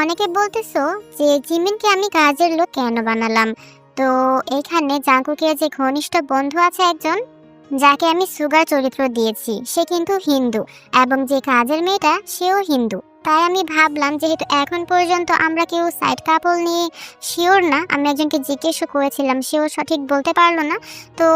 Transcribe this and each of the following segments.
অনেকে বলতেছো যে জিমিনকে আমি কাজের লোক কেন বানালাম। তো এখানে জাঙ্কুকের যে ঘনিষ্ঠ বন্ধু আছে একজন, যাকে আমি সুগার চরিত্র দিয়েছি, সে কিন্তু হিন্দু, এবং যে কাজের মেয়েটা সেও হিন্দু। তাই আমি ভাবলাম যেহেতু এখন পর্যন্ত আমরা কেউ সাইড কাপল নিয়ে শিওর না, আমি একজনকে জিজ্ঞেস করেছিলাম, সেও সঠিক বলতে পারলো না। তো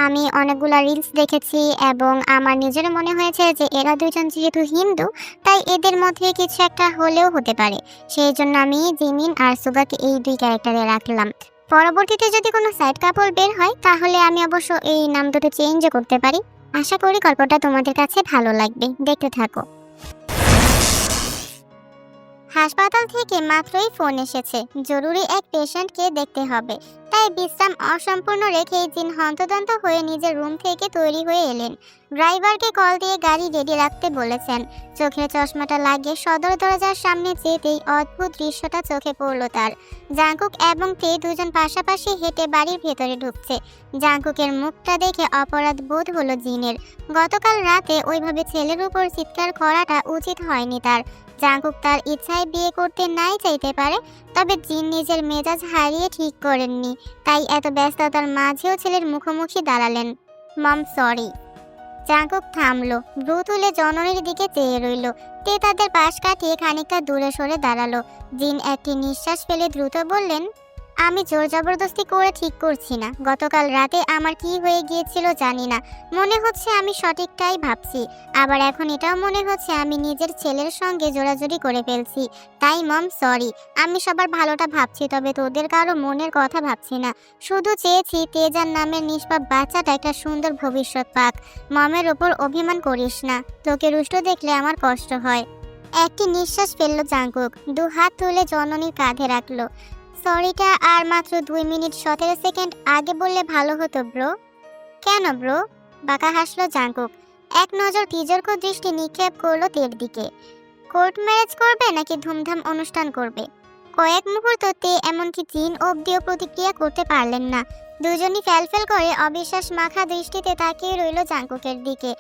আমি অনেকগুলা রিলস দেখেছি এবং আমার নিজেরও মনে হয়েছে যে এরা দুজন যেহেতু হিন্দু, তাই এদের মধ্যে কিছু একটা হলেও হতে পারে। সেই জন্য আমি জিমিন আর সুগাকে এই দুই ক্যারেক্টারে রাখলাম। পরবর্তীতে যদি কোনো সাইড কাপল বের হয় তাহলে আমি অবশ্য এই নাম দুটো চেঞ্জও করতে পারি। আশা করি গল্পটা তোমাদের কাছে ভালো লাগবে, দেখতে থাকো। হাসপাতাল থেকে মাত্রই ফোন এসেছে, জরুরি এক পেশেন্টকে দেখতে হবে। তাই বিশ্রাম অসম্পূর্ণ রেখেই জিন হন্তদন্ত হয়ে নিজের রুম থেকে তৈরি হয়ে এলেন। ড্রাইভারকে কল দিয়ে গাড়ি রেডি রাখতে বলেছেন। চোখের চশমাটা লাগিয়ে সদর দরজার সামনে যেতেই অদ্ভুত দৃশ্যটা চোখে পড়ল তার। জাঙ্কুক এবং তে দুজন পাশাপাশি হেঁটে বাড়ির ভেতরে ঢুকছে। জাঙ্কুকের মুখটা দেখে অপরাধ বোধ হলো জিনের। গতকাল রাতে ওইভাবে ছেলের উপর চিৎকার করাটা উচিত হয়নি তার। জাঙ্কুক তার ইচ্ছায় বিয়ে করতে নাই চাইতে পারে, তবে জিন নিজের মেজাজ হারিয়ে ঠিক করেননি। তাই এত ব্যস্ততার মাঝেও ছেলের মুখোমুখি দাঁড়ালেন। মম সরি। জাঙ্কুক থামলো, ভ্রু তুলে জননীর দিকে চেয়ে রইল। তে তাদের পাশ কাটিয়ে খানিকটা দূরে সরে দাঁড়ালো। জিন একটি নিঃশ্বাস ফেলে দ্রুত বললেন, আমি জোর জবরদস্তি করে ঠিক করছি না। গতকাল রাতে আমার কি হয়ে গিয়েছিল জানি না, মনে হচ্ছে আমি সঠিকটাই ভাবছি, আবার এখন এটাও মনে হচ্ছে আমি নিজের ছেলের সঙ্গে জোরাজুরি করে ফেলছি। তাই মম সরি, আমি সবার ভালোটা ভাবছি, তবে তোদের কারো মনের কথা ভাবছি না। শুধু চেয়েছি তেজার নামের নিষ্পাপ বাচ্চাটা একটা সুন্দর ভবিষ্যৎ পাক। মমের ওপর অভিমান করিস না, তোকে রুষ্ট দেখলে আমার কষ্ট হয়। একটি নিঃশ্বাস ফেললো জাঙ্কুক, দু হাত তুলে জননীর কাঁধে রাখলো। সরিটা আর মাত্র 2 মিনিট 17 সেকেন্ড আগে বললে ভালো হতো ব্রো। কেন ব্রো? বাঁকা হাসলো জাঙ্কুক। এক নজর তির্যক দৃষ্টি নিক্ষেপ করলো তের দিকে। কোর্ট ম্যারেজ করবে নাকি ধুমধাম অনুষ্ঠান করবে? কয়েক মুহূর্ত তে এমনকি জিন অব্দিও প্রতিক্রিয়া করতে পারলেন না। দুজনই ফ্যালফেল করে অবিশ্বাস মাখা দৃষ্টিতে তাকিয়ে রইল জাঙ্কুকের দিকে।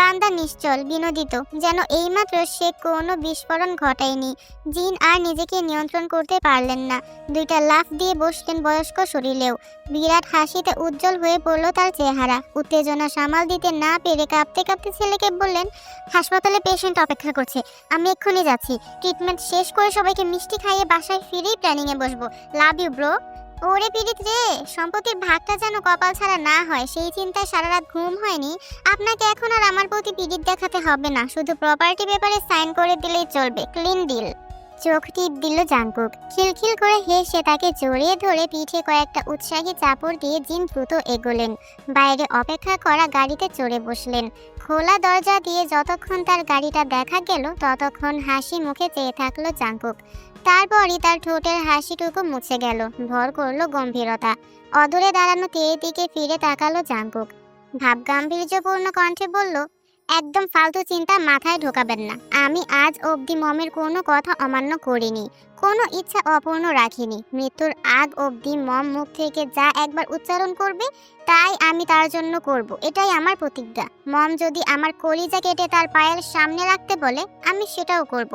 বান্দা নিশ্চল, বিনোদিত, যেন এইমাত্র সে কোনো বিস্ফোরণ ঘটায়নি। জিন আর নিজেকে নিয়ন্ত্রণ করতে পারলেন না, দুইটা লাফ দিয়ে বসলেন বয়স্ক শরীরেও। বিরাট হাসিতে উজ্জ্বল হয়ে পড়ল তার চেহারা। উত্তেজনা সামাল দিতে না পেরে কাঁপতে কাঁপতে ছেলেকে বললেন, হাসপাতালে পেশেন্ট অপেক্ষা করছে, আমি এক্ষুনি যাচ্ছি। ট্রিটমেন্ট শেষ করে সবাইকে মিষ্টি খাইয়ে বাসায় ফিরেই প্ল্যানিংয়ে বসবো। Love you bro. ওরে পীড়িত রে, সম্পত্তির ভাগটা যেন কপাল ছাড়া না হয়, সেই চিন্তায় সারা রাত ঘুম হয়নি। আপনাকে এখন আর আমার প্রতি পীড়িত দেখাতে হবে না, শুধু প্রপার্টি পেপারে সাইন করে দিলেই চলবে। Clean deal. চোখ টিপ দিল জাঙ্কুক। খিলখিল করে হেসে তাকে জড়িয়ে ধরে পিঠে কয়েকটা উৎসাহী চাপড় দিয়ে জিন দ্রুত এগোলেন। বাইরে অপেক্ষা করা গাড়িতে চড়ে বসলেন। খোলা দরজা দিয়ে যতক্ষণ তার গাড়িটা দেখা গেল ততক্ষণ হাসি মুখে চেয়ে থাকলো জাঙ্কুক। তারপরই তার ঠোঁটের হাসিটুকু মুছে গেল, ভর করলো গম্ভীরতা। অদূরে দাঁড়ানো তের দিকে ফিরে তাকালো জাঙ্কুক। ভাব গাম্ভীর্যপূর্ণ কণ্ঠে বলল, একদম ফালতু চিন্তা মাথায় ঢোকাবেন না। আমি আজ অবধি মমের কোনো কথা অমান্য করিনি, কোনো ইচ্ছা অপূর্ণ রাখিনি। মৃত্যুর আগ অবধি মম মুখ থেকে যা একবার উচ্চারণ করবে তাই আমি তার জন্য করব, এটাই আমার প্রতিজ্ঞা। মম যদি আমার কলিজা কেটে তার পায়ের সামনে রাখতে বলে আমি সেটাও করব।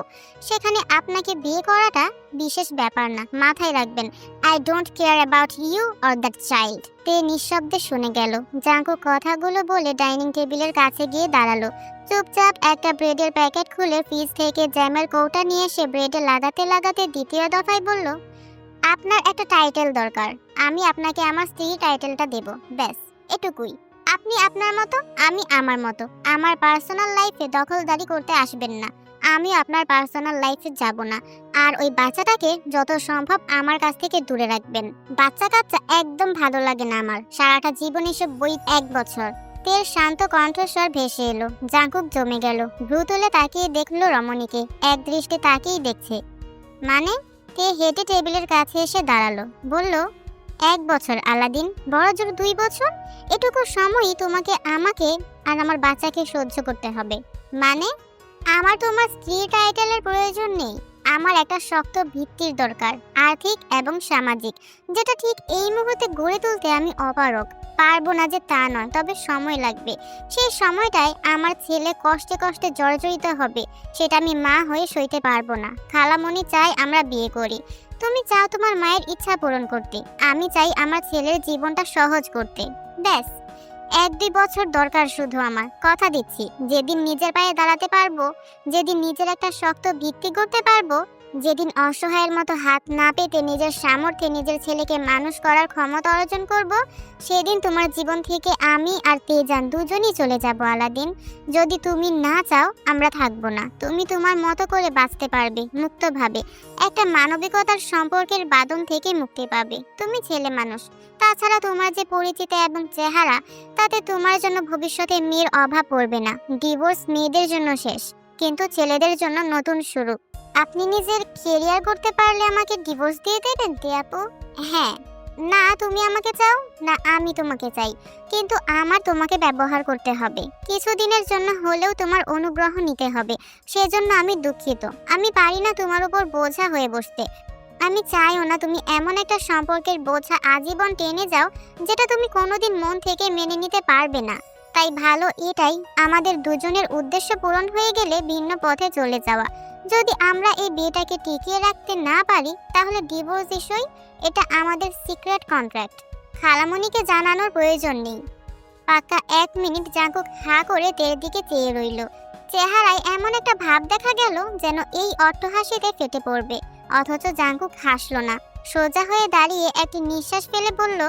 সেখানে আপনাকে বিয়ে করাটা বিশেষ ব্যাপার না, মাথায় রাখবেন। I don't care about you or that child. তে নিঃশব্দে শুনে গেল। জাঙ্কুক কথাগুলো বলে ডাইনিং টেবিলের কাছে গিয়ে দাঁড়ালো। চুপচাপ একটা ব্রেডের প্যাকেট খুলে ফ্রিজ থেকে জ্যামের কৌটা নিয়ে সে ব্রেডে লাগাতে লাগাতে দ্বিতীয় দফায় বলল, আপনার একটা টাইটেল দরকার, আমি আপনাকে আমার স্ত্রী টাইটেলটা দেব, ব্যাস এটুকুই। আপনি আপনার মতো, আমি আমার মতো। আমার পার্সোনাল লাইফে দখলদারি করতে আসবেন না, আমি আপনার পার্সোনাল লাইফে যাব না। আর ওই বাচ্চাটাকে যত সম্ভব আমার কাছ থেকে দূরে রাখবেন। বাচ্চা কাচ্চা একদম ভালো লাগে না আমার, সারাটা জীবন এসব বই। 1 বছর। তের শান্ত কণ্ঠস্বর ভেসে এলো। জাঙ্কুক জমে গেল, ভ্রু তুলে তাকিয়ে দেখলো রমণীকে। এক দৃষ্টে তাকিয়েই দেখছে। মানে? তে হেঁটে টেবিলের কাছে এসে দাঁড়ালো, বলল, 1 বছর আলাদিন, বড় জোর 2 বছর। এটুকু সময়ই তোমাকে, আমাকে আর আমার বাচ্চাকে সহ্য করতে হবে। মানে? আমার তোমার স্ত্রী টাইটেলের প্রয়োজন নেই, আমার একটা শক্ত ভিত্তির দরকার, আর্থিক এবং সামাজিক, যেটা ঠিক এই মুহূর্তে গড়ে তুলতে আমি অপারগ। পারবো না যে তা নয়, তবে সময় লাগবে। সেই সময়টায় আমার ছেলে কষ্টে কষ্টে জর্জরিত হবে, সেটা আমি মা হয়ে সইতে পারবো না। খালামণি চায় আমরা বিয়ে করি, তুমি চাও তোমার মায়ের ইচ্ছা পূরণ করতে, আমি চাই আমার ছেলের জীবনটা সহজ করতে। ব্যাস 1-2 বছর দরকার শুধু আমার। কথা দিচ্ছি, যেদিন নিজের পায়ে দাঁড়াতে পারবো, যেদিন নিজের একটা শক্ত ভিত্তি করতে পারবো, যেদিন অসহায়ের মতো হাত না পেতে নিজের সামর্থ্যে নিজের ছেলেকে মানুষ করার ক্ষমতা অর্জন করব, সেদিন তোমার জীবন থেকে আমি আর তেজান দুজনই চলে যাব আলাদিন। যদি তুমি না চাও আমরা থাকবো না, তুমি তোমার মতো করে বাঁচতে পারবে মুক্তভাবে, একটা মানবিকতার সম্পর্কের বাঁধন থেকে মুক্তি পাবে। তুমি ছেলে মানুষ, তাছাড়া তোমার যে পরিচিতি এবং চেহারা, তাতে তোমার জন্য ভবিষ্যতে মেয়ের অভাব পড়বে না। ডিভোর্স মেয়েদের জন্য শেষ, কিন্তু ছেলেদের জন্য নতুন শুরু। আপনি নিজের কেরিয়ার করতে পারলে আমাকে ডিভোর্স দিয়ে দেবেন তে আপু? হ্যাঁ। না তুমি আমাকে চাও, না আমি তোমাকে চাই, কিন্তু আমার তোমাকে ব্যবহার করতে হবে। কিছুদিনের জন্য হলেও তোমার অনুগ্রহ নিতে হবে, সেজন্য আমি দুঃখিত। আমি পারি না তোমার উপর বোঝা হয়ে বসতে। আমি চাইও না তুমি এমন একটা সম্পর্কের বোঝা আজীবন টেনে যাও, যেটা তুমি কোনোদিন মন থেকে মেনে নিতে পারবে না। তাই ভালো এটাই, আমাদের দুজনের উদ্দেশ্য পূরণ হয়ে গেলে ভিন্ন পথে চলে যাওয়া। যদি আমরা এই বিয়েটাকে টিকিয়ে রাখতে না পারি, তাহলে ডিভোর্স ইস্যুই, এটা আমাদের সিক্রেট কন্ট্রাক্ট। খালামণিকে জানানোর প্রয়োজন নেই। পাক্কা 1 মিনিট জাঙ্কুক হা করে তের দিকে চেয়ে রইল। চেহারায় এমন একটা ভাব দেখা গেল যেন এই অট্টহাসিতে ফেটে পড়বে, অথচ জাঙ্কুক হাসলো না। সোজা হয়ে দাঁড়িয়ে একটি নিঃশ্বাস ফেলে বলল,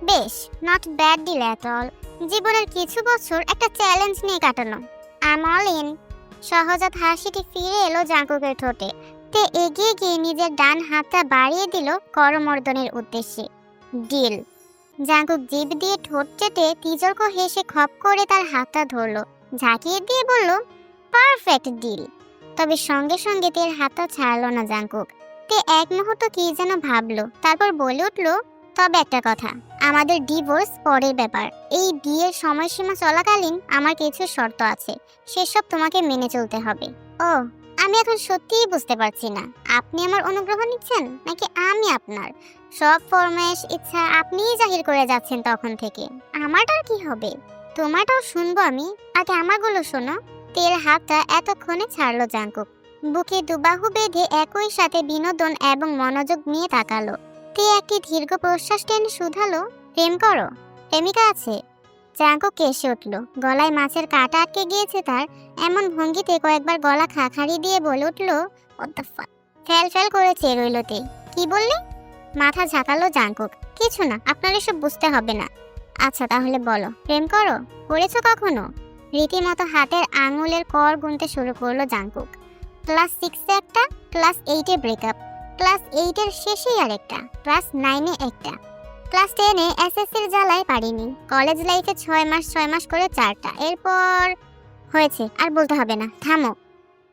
বেশ, not bad deal at all. জীবনের কিছু বছর একটা চ্যালেঞ্জ নিয়ে কাটানো, আই এম অল ইন। সহজাত হাসিটি ফিরে এলো জাঙ্কুকের ঠোঁটে। তে এগিয়ে গিয়ে নিজের ডান হাতটা বাড়িয়ে দিল করমর্দনের উদ্দেশ্যে। ডিল। জাঙ্কুক জিভ দিয়ে ঠোঁট চেটে তির্যক হেসে খপ করে তার হাতটা ধরল, ঝাঁকিয়ে দিয়ে বলল, পারফেক্ট ডিল। তবে সঙ্গে সঙ্গে তের হাতটা ছাড়লো না জাঙ্কুক। তে এক মুহূর্ত কি যেন ভাবলো, তারপর বলে উঠল, তবে একটা কথা, আমাদের ডিভোর্স পরের ব্যাপার। এই বিয়ের সময়সীমা চলাকালীন আমার কিছু শর্ত আছে, সেসব তোমাকে মেনে চলতে হবে। ও, আমি এখন সত্যিই বুঝতে পারছি না, আপনি আমার অনুগ্রহ নিচ্ছেন নাকি আমি আপনার? সব ফরমায়েশ ইচ্ছা আপনিই জাহির করে যাচ্ছেন তখন থেকে। আমারটার কি হবে? তোমারটাও শুনবো আমি, আগে আমারগুলো শোনো। তের হাতটা এতক্ষণে ছাড়লো জাঙ্কুক। বুকে দুবাহু বেঁধে একই সাথে বিনোদন এবং মনোযোগ নিয়ে তাকালো। তে একটি দীর্ঘ প্রশ্বাস টেনে শুধালো, প্রেম করো? প্রেমিকা আছে? জাঙ্কুক কেসে উঠল, গলায় মাছের কাঁটা আটকে গিয়েছে তার। এমন ভঙ্গিতে কয়েকবার গলা খাখাড়ি দিয়ে বলে উঠল, ফ্যাল ফ্যাল করে চেয়ে রইল তে। কি বললে? মাথা ঝাঁকালো জাঙ্কুক। কিছু না, আপনার এসব বুঝতে হবে না। আচ্ছা তাহলে বলো, প্রেম করো? করেছো কখনো? রীতিমতো হাতের আঙুলের কর গুনতে শুরু করলো জাঙ্কুক। ক্লাস 6-এ একটা, ক্লাস 8-এ ব্রেকআপ, ক্লাস 8-এর শেষেই আরেকটা, ক্লাস 9-এ একটা, ক্লাস 10-এ এসএসসির জ্বালায় পারিনি, কলেজ লাইফে 6 মাস করে 4টা, এরপর হয়েছে, আর বলতে হবে না, থামো।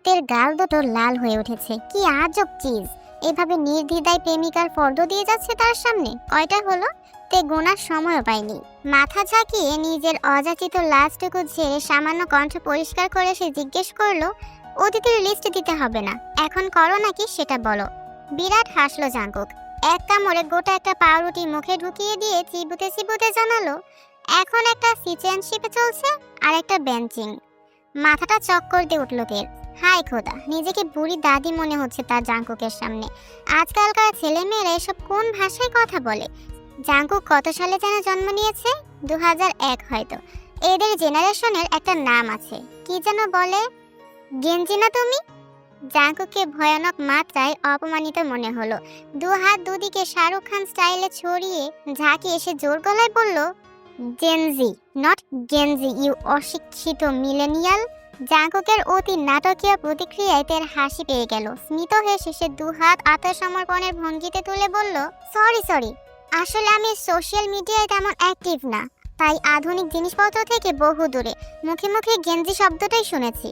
তের গাল দুটো লাল হয়ে উঠেছে। কি আজব চিজ, এভাবে নির্দ্বিধায় প্রেমিকার ফর্দ দিয়ে যাচ্ছে তার সামনে। কয়টা হলো? তে গোনার সময়ও পায়নি। মাথা ঝাঁকিয়ে নিজের অযাচিত লাজটুকু ঝেড়ে সামান্য কণ্ঠ পরিষ্কার করে সে জিজ্ঞেস করলো, অতিথির লিস্ট দিতে হবে না, এখন করো নাকি সেটা বলো। বিরাট হাসলো জাঙ্কুক। এক কামড়ে গোটা একটা পাউরুটি মুখে ঢুকিয়ে দিয়ে চিবুতে চিবুতে জানালো, এখন একটা সিটিজেনশিপে চলছে আর একটা বেঞ্চিং। মাথাটা চক্কর দিয়ে উঠল তের। হাই খোদা, নিজেকে বুড়ি দাদি মনে হচ্ছে তার জাঙ্কুকের সামনে। আজকালকার ছেলেমেয়েরা এসব কোন ভাষায় কথা বলে? জাঙ্কুক কত সালে যেন জন্ম নিয়েছে? 2001 হয়তো। এদের জেনারেশনের একটা নাম আছে, কি যেন বলে, গেঞ্জি না তুমি? জাঙ্কুককে ভয়ানক মাত্রায় অপমানিত মনে হলো। 2 হাত দুদিকে শাহরুখ খান স্টাইলে ছড়িয়ে ঝাঁকিয়ে এসে জোর গলায় বলল, জেনজি নট গেঞ্জি, ইউ অশিক্ষিত মিলেনিয়াল। জাঙ্কুকের অতি নাটকীয় প্রতিক্রিয়ায় তের হাসি পেয়ে গেল। স্মিত হয়ে শেষে 2 হাত আত্মসমর্পণের ভঙ্গিতে তুলে বলল, সরি, আসলে আমি সোশ্যাল মিডিয়ায় তেমন অ্যাক্টিভ না, তাই আধুনিক জিনিসপত্র থেকে বহু দূরে। মুখে মুখে গেঞ্জি শব্দটাই শুনেছি।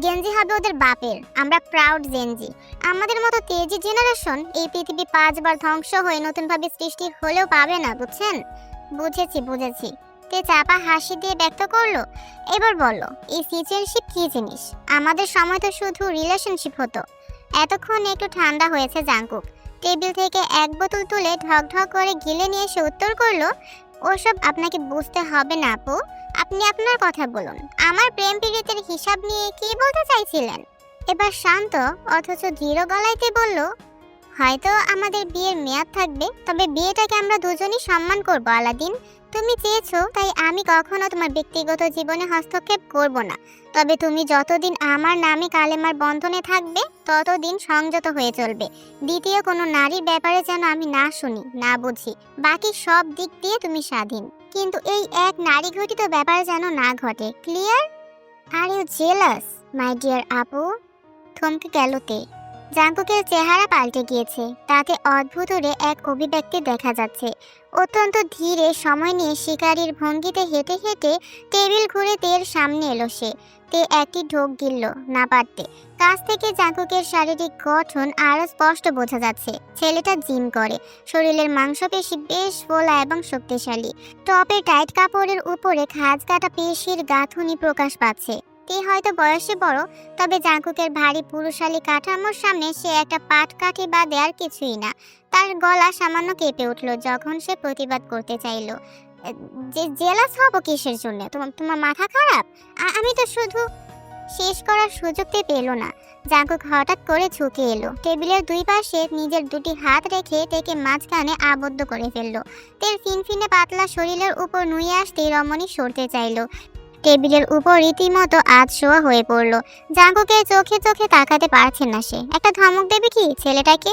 গেঞ্জি হবে ওদের বাপের, আমরা প্রাউড জেনজি। আমাদের মতো তেজি জেনারেশন এই পৃথিবী 5 বার ধ্বংস হয়ে নতুনভাবে সৃষ্টি হলেও পাবে না, বুঝছেন? বুঝেছি। তে চাপা হাসি দিয়ে ব্যক্ত করলো, এবার বলো, এই সিটিজেনশিপ কি জিনিস? আমাদের সময় তো শুধু রিলেশনশিপ হতো। এতক্ষণ একটু ঠান্ডা হয়েছে জাঙ্কুক। টেবিল থেকে এক বোতল তুলে ঢক ঢক করে গিলে নিয়ে এসে উত্তর করলো, ওসব আপনাকে বুঝতে হবে না আপু, আপনি আপনার কথা বলুন। আমার প্রেম পীড়িতের হিসাব নিয়ে কি বলতে চাইছিলেন? এবার শান্ত অথচ দৃঢ় গলায়তে বলল, হয়তো আমাদের বিয়ের মেয়াদ থাকবে, তবে বিয়েটাকে আমরা দুজনই সম্মান করব আলাদিন। তুমি চেয়েছো তাই আমি কখনো তোমার ব্যক্তিগত জীবনে হস্তক্ষেপ করব না। তবে তুমি যতদিন আমার নামে কালেমার বন্ধনে থাকবে ততদিন সংযত হয়ে চলবে। দ্বিতীয় কোনো নারীর ব্যাপারে যেন আমি না শুনি, না বুঝি। বাকি সব দিক দিয়ে তুমি স্বাধীন, কিন্তু এই এক নারী ঘটিত ব্যাপার যেন না ঘটে। Clear? Are you jealous my dear আপু? থমকে গেল তে। জাঙ্কুকের চেহারা পাল্টে গিয়েছে, তাতে অদ্ভুতরে এক অভিব্যক্তি দেখা যাচ্ছে। অত্যন্ত ধীরে সময় নিয়ে শিকারীর ভঙ্গিতে হেঁটে হেঁটে টেবিল ঘুরে তের সামনে এলো সে। তে একটি ঢোক গিলল না পারতে। কাছ থেকে জাঙ্কুকের শারীরিক গঠন আরো স্পষ্ট বোঝা যাচ্ছে। ছেলেটা জিম করে, শরীরের মাংসপেশি বেশ ফোলা এবং শক্তিশালী। টপের টাইট কাপড়ের উপরে খাঁজ কাটা পেশির গাঁথুনি প্রকাশ পাচ্ছে। তে হয়তো বয়সে বড়, তবে জাঙ্কুকের ভারী পুরুষালী কাঠামোর সামনে সে একটা পাটকাঠি বাদে আর কিছুই না। তার গলা সামান্য কেঁপে উঠল যখন সে প্রতিবাদ করতে চাইল। যে জেলাস হব কিসের জন্য? তোমার মাথা খারাপ? আমি তো শুধু... শেষ করার সুযোগটি পেল না। জাঙ্কুক হঠাৎ করে ঝুঁকে এলো, টেবিলের দুই পাশে নিজের দুটি হাত রেখে তেকে মাঝখানে আবদ্ধ করে ফেললো। তের ফিনফিনে পাতলা শরীরের উপর নুয়ে আসতেই রমণী সরতে চাইল। টেবিলের উপর রীতিমতো আধশোয়া হয়ে পড়ল। জাঙ্কুকের চোখে চোখে তাকাতে পারছে না সে। একটা ধমক দেবে কি ছেলেটাকে?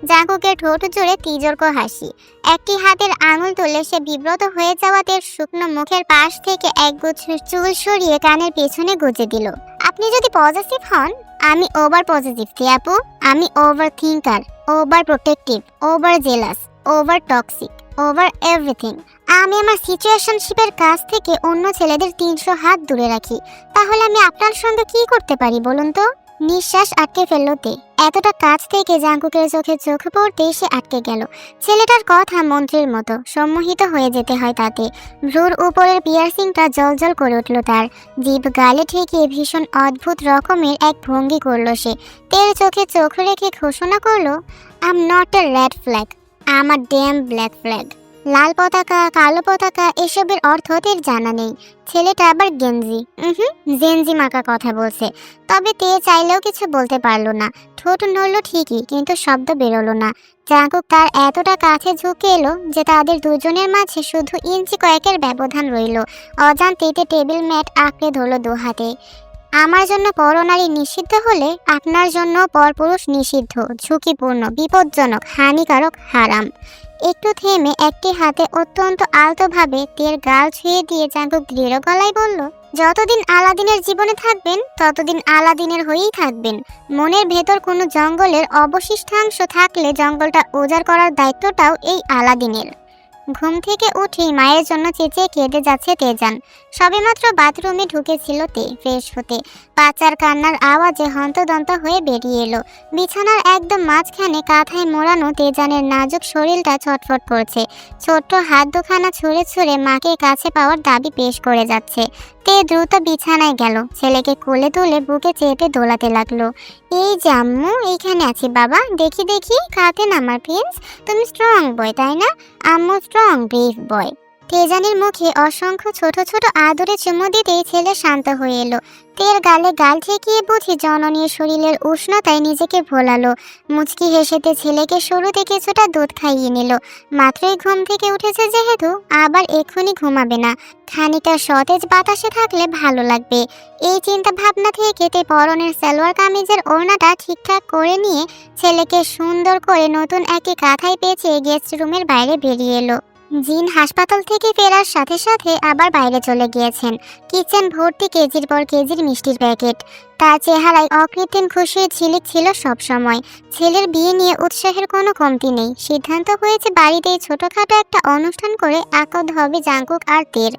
জাঙ্কুকের ঠোঁট জোড়ে তির্যক হাসি। একটি হাতের আঙুল তুলে সে বিব্রত হয়ে যাওয়া তের শুকনো মুখের পাশ থেকে একগুচ্ছ চুল সরিয়ে কানের পেছনে গুজে দিল। আপনি যদি পজিটিভ হন, আমি ওভার পজিটিভ তে আপু। আমি over thinker, over protective, over jealous, over toxic, over everything. আমি আমার সিচুয়েশনশিপের কাছ থেকে অন্য ছেলেদের 300 হাত দূরে রাখি। তাহলে আমি আপনার সঙ্গে কি করতে পারি বলুন তো? নিঃশ্বাস আটকে ফেলতে এতটা কাছ থেকে জাঙ্কুকের চোখে চোখ পড়তেই সে আটকে গেল। ছেলেটার কথা মন্ত্রীর মতো, সম্মোহিত হয়ে যেতে হয় তাতে। ভ্রুর উপরের পিয়ার্সিংটা জলজল করে উঠল তার। জিভ গালে ঠেকিয়ে ভীষণ অদ্ভুত রকমের এক ভঙ্গি করল সে। তের চোখে চোখ রেখে ঘোষণা করলো, I am not a red flag, I am a damn black flag. লাল পতাকা, কালো পতাকা এসবের অর্থ তের জানা নেই। ছেলেটা আবার গেঞ্জি জেনজি মার্কা কথা বলছে। তবে তে চাইলেও কিছু বলতে পারলো না। ঠোঁট নড়ল ঠিকই, কিন্তু শব্দ বেরোলো না। জাঙ্কুক তার এতটা কাছে ঝুঁকে এলো যে তাদের দুজনের মাঝে শুধু ইঞ্চি কয়েকের ব্যবধান রইল। অজান্তেতে টেবিল ম্যাট আঁকড়ে ধরল দু হাতে। আমার জন্য পরনারী নিষিদ্ধ হলে আপনার জন্য পরপুরুষ নিষিদ্ধ, ঝুঁকিপূর্ণ, বিপজ্জনক, হানিকারক, হারাম। একটু থেমে একটি হাতে অত্যন্ত আলতোভাবে তের গাল ছুঁয়ে দিয়ে জাঙ্কুক দৃঢ় গলায় বলল, যতদিন আলাদিনের জীবনে থাকবেন ততদিন আলাদিনের হয়েই থাকবেন। মনের ভেতর কোনো জঙ্গলের অবশিষ্টাংশ থাকলে জঙ্গলটা উজাড় করার দায়িত্বটাও এই আলাদিনের। ঘুম থেকে উঠেই মায়ের জন্য চেঁচিয়ে কেঁদে যাচ্ছে তেজান। সবেমাত্র বাথরুমে ঢুকেছিল তে ফ্রেশ হতে। বাচ্চার কান্নার আওয়াজে হন্তদন্ত হয়ে বেরিয়ে এলো। বিছানার একদম মাঝখানে কাঁথায় মোড়ানো তেজানের নাজুক শরীরটা ছটফট করছে। ছোট্ট হাত দুখানা ছুঁড়ে ছুঁড়ে মাকে কাছে পাওয়ার দাবি পেশ করে যাচ্ছে। তে দ্রুত বিছানায় গেল, ছেলেকে কোলে তুলে বুকে চেপে দোলাতে লাগলো। এই যে আম্মু, এইখানে আছি বাবা, দেখি দেখি কাঁদেন আমার প্রিন্স। তুমি স্ট্রং বয় তাই না? আম্মু স্ট্রং ব্রেভ বয়। তেজানের মুখে অসংখ্য ছোট ছোট আদরে চুমু দিতেই ছেলে শান্ত হয়ে এলো। তের গালে গাল ঠেকিয়ে বুঝি জননীর শরীরের উষ্ণতায় নিজেকে ভোলালো। মুচকি হেসেতে ছেলেকে শুরুতে কিছুটা দুধ খাইয়ে নিল। মাত্রই ঘুম থেকে উঠেছে যেহেতু, আবার এক্ষুনি ঘুমাবে না। খানিকটা সতেজ বাতাসে থাকলে ভালো লাগবে। এই চিন্তা ভাবনা থেকে তে পরনের সালোয়ার কামিজের ওড়নাটা ঠিকঠাক করে নিয়ে ছেলেকে সুন্দর করে নতুন একটি কাঁথায় পেঁচিয়ে গেস্ট রুমের বাইরে বেরিয়ে এলো। জিন হাসপাতাল থেকে ফেরার সাথে সাথে আবার বাইরে চলে গিয়েছেন। কিচেন ভর্তি কেজির পর কেজির মিষ্টির প্যাকেট। তার চেহারায় অকৃত্রিম খুশির ঝিলিক ছিল সব সময়। ছেলের বিয়ে নিয়ে উৎসাহের কোনো কমতি নেই। সিদ্ধান্ত হয়েছে বাড়িতেই ছোটখাটো একটা অনুষ্ঠান করে আকদ হবে জাঙ্কুক আর তের।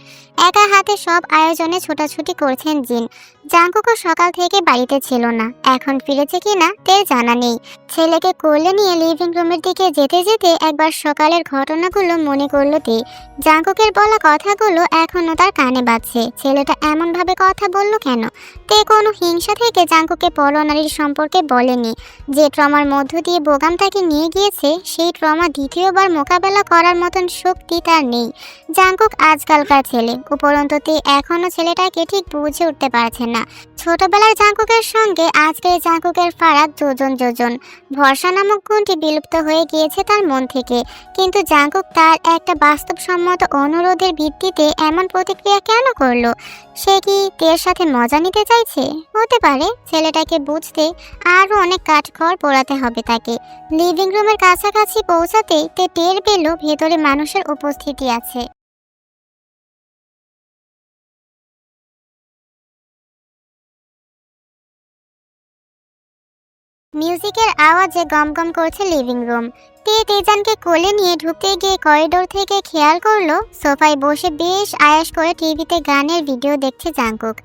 একা হাতে সব আয়োজনে ছোটাছুটি করছেন জিন। জাঙ্কুকও সকাল থেকে বাড়িতে ছিল না, এখন ফিরেছে কিনা তের জানা নেই। ছেলেকে কোলে নিয়ে লিভিং রুমের দিকে যেতে যেতে একবার সকালের ঘটনাগুলো মনে করলো তে। জাঙ্কুকের বলা কথাগুলো এখনো তার কানে বাজছে। ছেলেটা এমন ভাবে কথা বলল কেন? তে কোনো হিংসা হিংসা থেকে জাঙ্কুকে পরনারীর সম্পর্কে বলেনি। যে ট্রমার মধ্য দিয়ে বোগাম তাকে নিয়ে গিয়েছে, সেই ট্রমা দ্বিতীয়বার মোকাবেলা করার মতন শক্তি তার নেই। জাঙ্কুক আজকালকার ছেলে, উপরন্ততে এখনও ছেলেটাকে ঠিক বুঝে উঠতে পারছে না। ছোটবেলার জাঙ্কুকের সঙ্গে আজকের জাঙ্কুকের ফারাক যোজন যোজন। ভরসা নামক গুণটি বিলুপ্ত হয়ে গিয়েছে তার মন থেকে। কিন্তু জাঙ্কুক তার একটা বাস্তবসম্মত অনুরোধের ভিত্তিতে এমন প্রতিক্রিয়া কেন করলো? সে কি তের সাথে মজা নিতে চাইছে? হতে পারে। ছেলেটাকে বুঝতে আরও অনেক কাঠখড় পোড়াতে হবে তাকে। লিভিং রুমের কাছাকাছি পৌঁছাতেই তে টের পেল ভেতরে মানুষের উপস্থিতি আছে। মিউজিকের আওয়াজে গমগম করছে লিভিং রুম। তে তেজানকে কোলে নিয়ে ঢুকতে গিয়ে করিডোর থেকে খেয়াল করলো সোফায় বসে বেশ আয়াস করে টিভিতে গানের ভিডিও দেখছে জাঙ্কুক।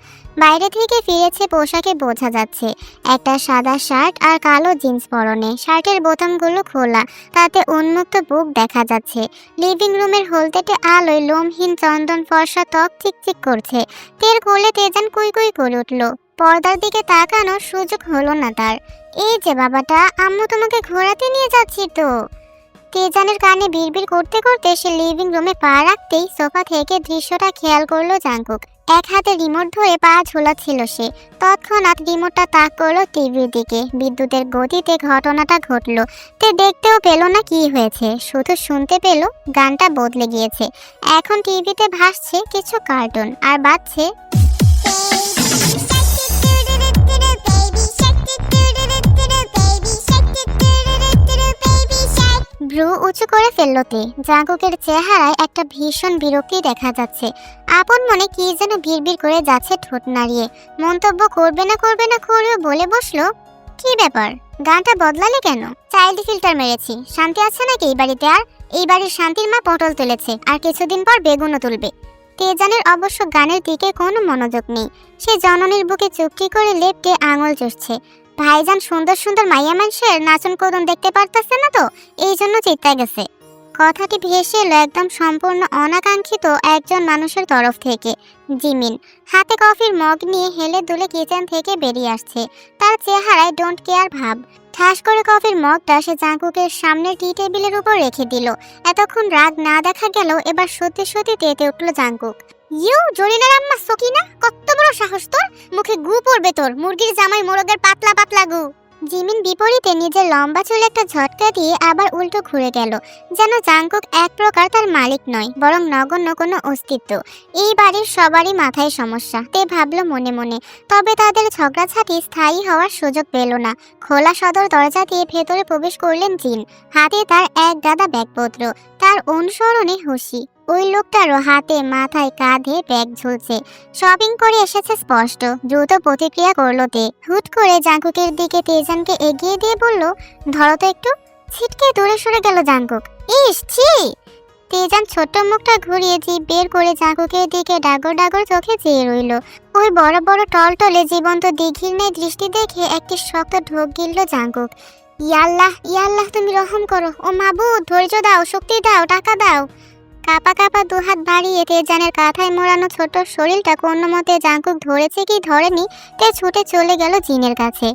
বাইরে থেকে ফিরেছে পোশাকে বোঝা যাচ্ছে। একটা সাদা শার্ট আর কালো জিন্স পরনে, শার্টের বোতামগুলো খোলা, তাতে উন্মুক্ত বুক দেখা যাচ্ছে। লিভিং রুমের হলদেটে আলোয় লোমহীন চন্দন ফর্সা ত্বক চিকচিক করছে। তের কোলে তেজান কুই কুই করে উঠল। পর্দার দিকে তাকানোর সুযোগ হলো না তার। এই যে বাবাটা, আম্মু তোমাকে ঘোরাতে নিয়ে যাচ্ছি তো। তেজানের কানে বিড়বিড় করতে করতে সে লিভিং রুমে পা রাখতেই সোফা থেকে দৃশ্যটা খেয়াল করলো জাঙ্কুক। এক হাতে রিমোট ধরে পা ঝোলাচ্ছিল সে। তৎক্ষণাৎ রিমোটটা তাক করলো টিভির দিকে। বিদ্যুতের গতিতে ঘটনাটা ঘটলো। তে দেখতেও পেল না কি হয়েছে, শুধু শুনতে পেল গানটা বদলে গিয়েছে। এখন টিভিতে ভাসছে কিছু কার্টুন আর বাজছে ভ্রু উঁচু করে ফেললো তে। জাঙ্কুকের চেহারায় একটা ভীষণ বিরক্তি দেখা যাচ্ছে। আপন মনে কি যেন বিড়বিড় করে যাচ্ছে ঠোঁট নাড়িয়ে। মন্তব্য করবে না করেও বলে বসলো, কি ব্যাপার, গানটা বদলালে কেন? চাইল্ড ফিল্টার মেরেছি। শান্তি আছে নাকি এই বাড়িতে? আর এই বাড়ির শান্তির মা পটল তুলেছে, আর কিছুদিন পর বেগুনও তুলবে। তেজানের অবশ্য গানের দিকে কোনো মনোযোগ নেই। সে জননীর বুকে চুপটি করে লেপটে আঙুল চষছে। ভাইজান সুন্দর সুন্দর মাইয়া মানুষের নাচন কদন দেখতে পারতেছে না তো, এই জন্য চিন্তায় গেছে। কথাটি ভেসে এলো একদম সম্পূর্ণ অনাকাঙ্ক্ষিত একজন মানুষের তরফ থেকে। জিমিন হাতে কফির মগ নিয়ে হেলে দুলে কিচেন থেকে বেরিয়ে আসছে। তার চেহারায় ডোন্ট কেয়ার ভাব। ঠাস করে কফির মগটা সে জাঙ্কুকের সামনে টি টেবিলের উপর রেখে দিল। এতক্ষণ রাগ না দেখা গেল, এবার সত্যি সত্যি তেতে উঠল জাঙ্কুক। ইউ জরিনার আম্মা সকিনা, কত বড় সাহস তোর! মুখে গু পড়বে তোর, মুরগির জামাই মোরগের পাতলা পাতলা গু। জিমিন বিপরীতে নিজের লম্বা চুলে একটা ঝটকা দিয়ে আবার উল্টো ঘুরে গেল, যেন জাঙ্কুক এক প্রকার তার মালিক নয়, বরং নগণ্য কোনো অস্তিত্ব। এই বাড়ির সবারই মাথায় সমস্যা, তে ভাবলো মনে মনে। তবে তাদের ঝগড়াঝাটি স্থায়ী হওয়ার সুযোগ পেল না। খোলা সদর দরজা দিয়ে ভেতরে প্রবেশ করলেন জিন। হাতে তার এক গাদা ব্যাগপত্র, তার অনুসরণে হুঁশি। ওই লোকটারও হাতে মাথায় কাঁধে ব্যাগ ঝুলছে। শপিং করে এসেছে স্পষ্ট। দ্রুত প্রতিক্রিয়া করলো তে। হুট করে জাঙ্কুকের দিকে তেজানকে এগিয়ে দিয়ে বলল, ধরো তো একটু। ছিটকে দূরে সরে গেল জাঙ্কুক। ইস ছি! তেজান ছোট্ট মুখটা ঘুরিয়ে জিভ বের করে জাঙ্কুকের দিকে ডাগর ডাগর চোখে চেয়ে রইল। ওই বড় বড় টলটলে জীবন্ত দিঘির ন্যায় দৃষ্টি দেখে একটি শক্ত ঢোক গিলল জাঙ্কুক। ইয়াল্লাহ ইয়াল্লাহ, তুমি রহম করো, ও মাবুদ, ধৈর্য দাও, শক্তি দাও, টাকা দাও। কাপা কাপা দুহাত বাড়িয়ে তেজানের কাঁথায় মোড়ানো ছোট শরীরটা কোনো মতে জাঙ্কুক ধরেছে কি ধরেনি, তে ছুটে চলে গেল জিনের কাছে।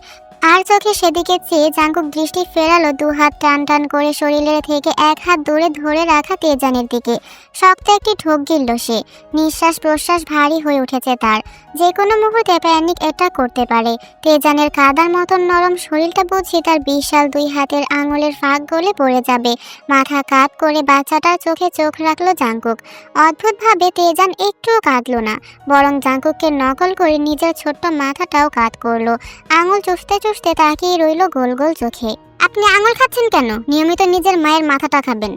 আর চোখে সেদিকে চেয়ে জাঙ্কুক দৃষ্টি ফেরালো দুহাত টান টান করে শরীরের থেকে এক হাত দূরে ধরে রাখা তেজানের দিকে। শক্ত একটি ঢোক গিলল সে। নিঃশ্বাস প্রশ্বাস ভারী হয়ে উঠেছে তার। যে কোনো মুহূর্তে প্যানিক এটা করতে পারে। তেজানের কাদার মতন নরম শরীরটা বুঝি তার বিশাল দুই হাতের আঙুলের ফাঁক গলে পড়ে যাবে। মাথা কাত করে বাচ্চাটার চোখে চোখ রাখলো জাঙ্কুক। অদ্ভুতভাবে তেজান একটুও কাঁদলো না, বরং জাঙ্কুককে নকল করে নিজের ছোট্ট মাথাটাও কাত করলো। আঙুল চুষতে চুষতে তাকিয়ে রইল গোল গোল চোখে। আপনি আঙুল খাচ্ছেন কেন? নিয়মিত নিজের মায়ের মাথাটা খাবেন।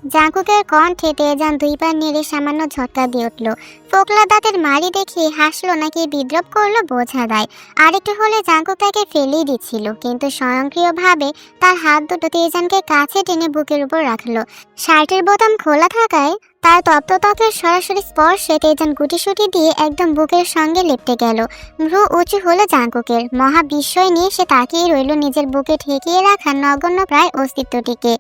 জাঙ্কুকের কণ্ঠে তেজান দুই পা নেড়ে সামান্য ঝটকা দিয়ে উঠল। ফোকলা দাঁতের মারি দেখে হাসলো নাকি বিদ্রুপ করলো বোঝা দেয়। আরেকটু হলে জাঙ্কুক তাকে ফেলেই দিচ্ছিল, কিন্তু স্বয়ংক্রিয়ভাবে তার হাত দুটো তেজানকে কাছে টেনে বুকের উপর রাখলো। শার্টের বোতাম খোলা থাকায় তার তপ্ত ত্বকের সরাসরি স্পর্শে তেজান গুটিসুটি দিয়ে একদম বুকের সঙ্গে লেপটে গেল। ভ্রু উঁচু হলো জাঙ্কুকের। মহা বিস্ময় নিয়ে সে তাকিয়ে রইল নিজের বুকে ঠেকিয়ে রাখা নগণ্য প্রায় অস্তিত্বটিকে।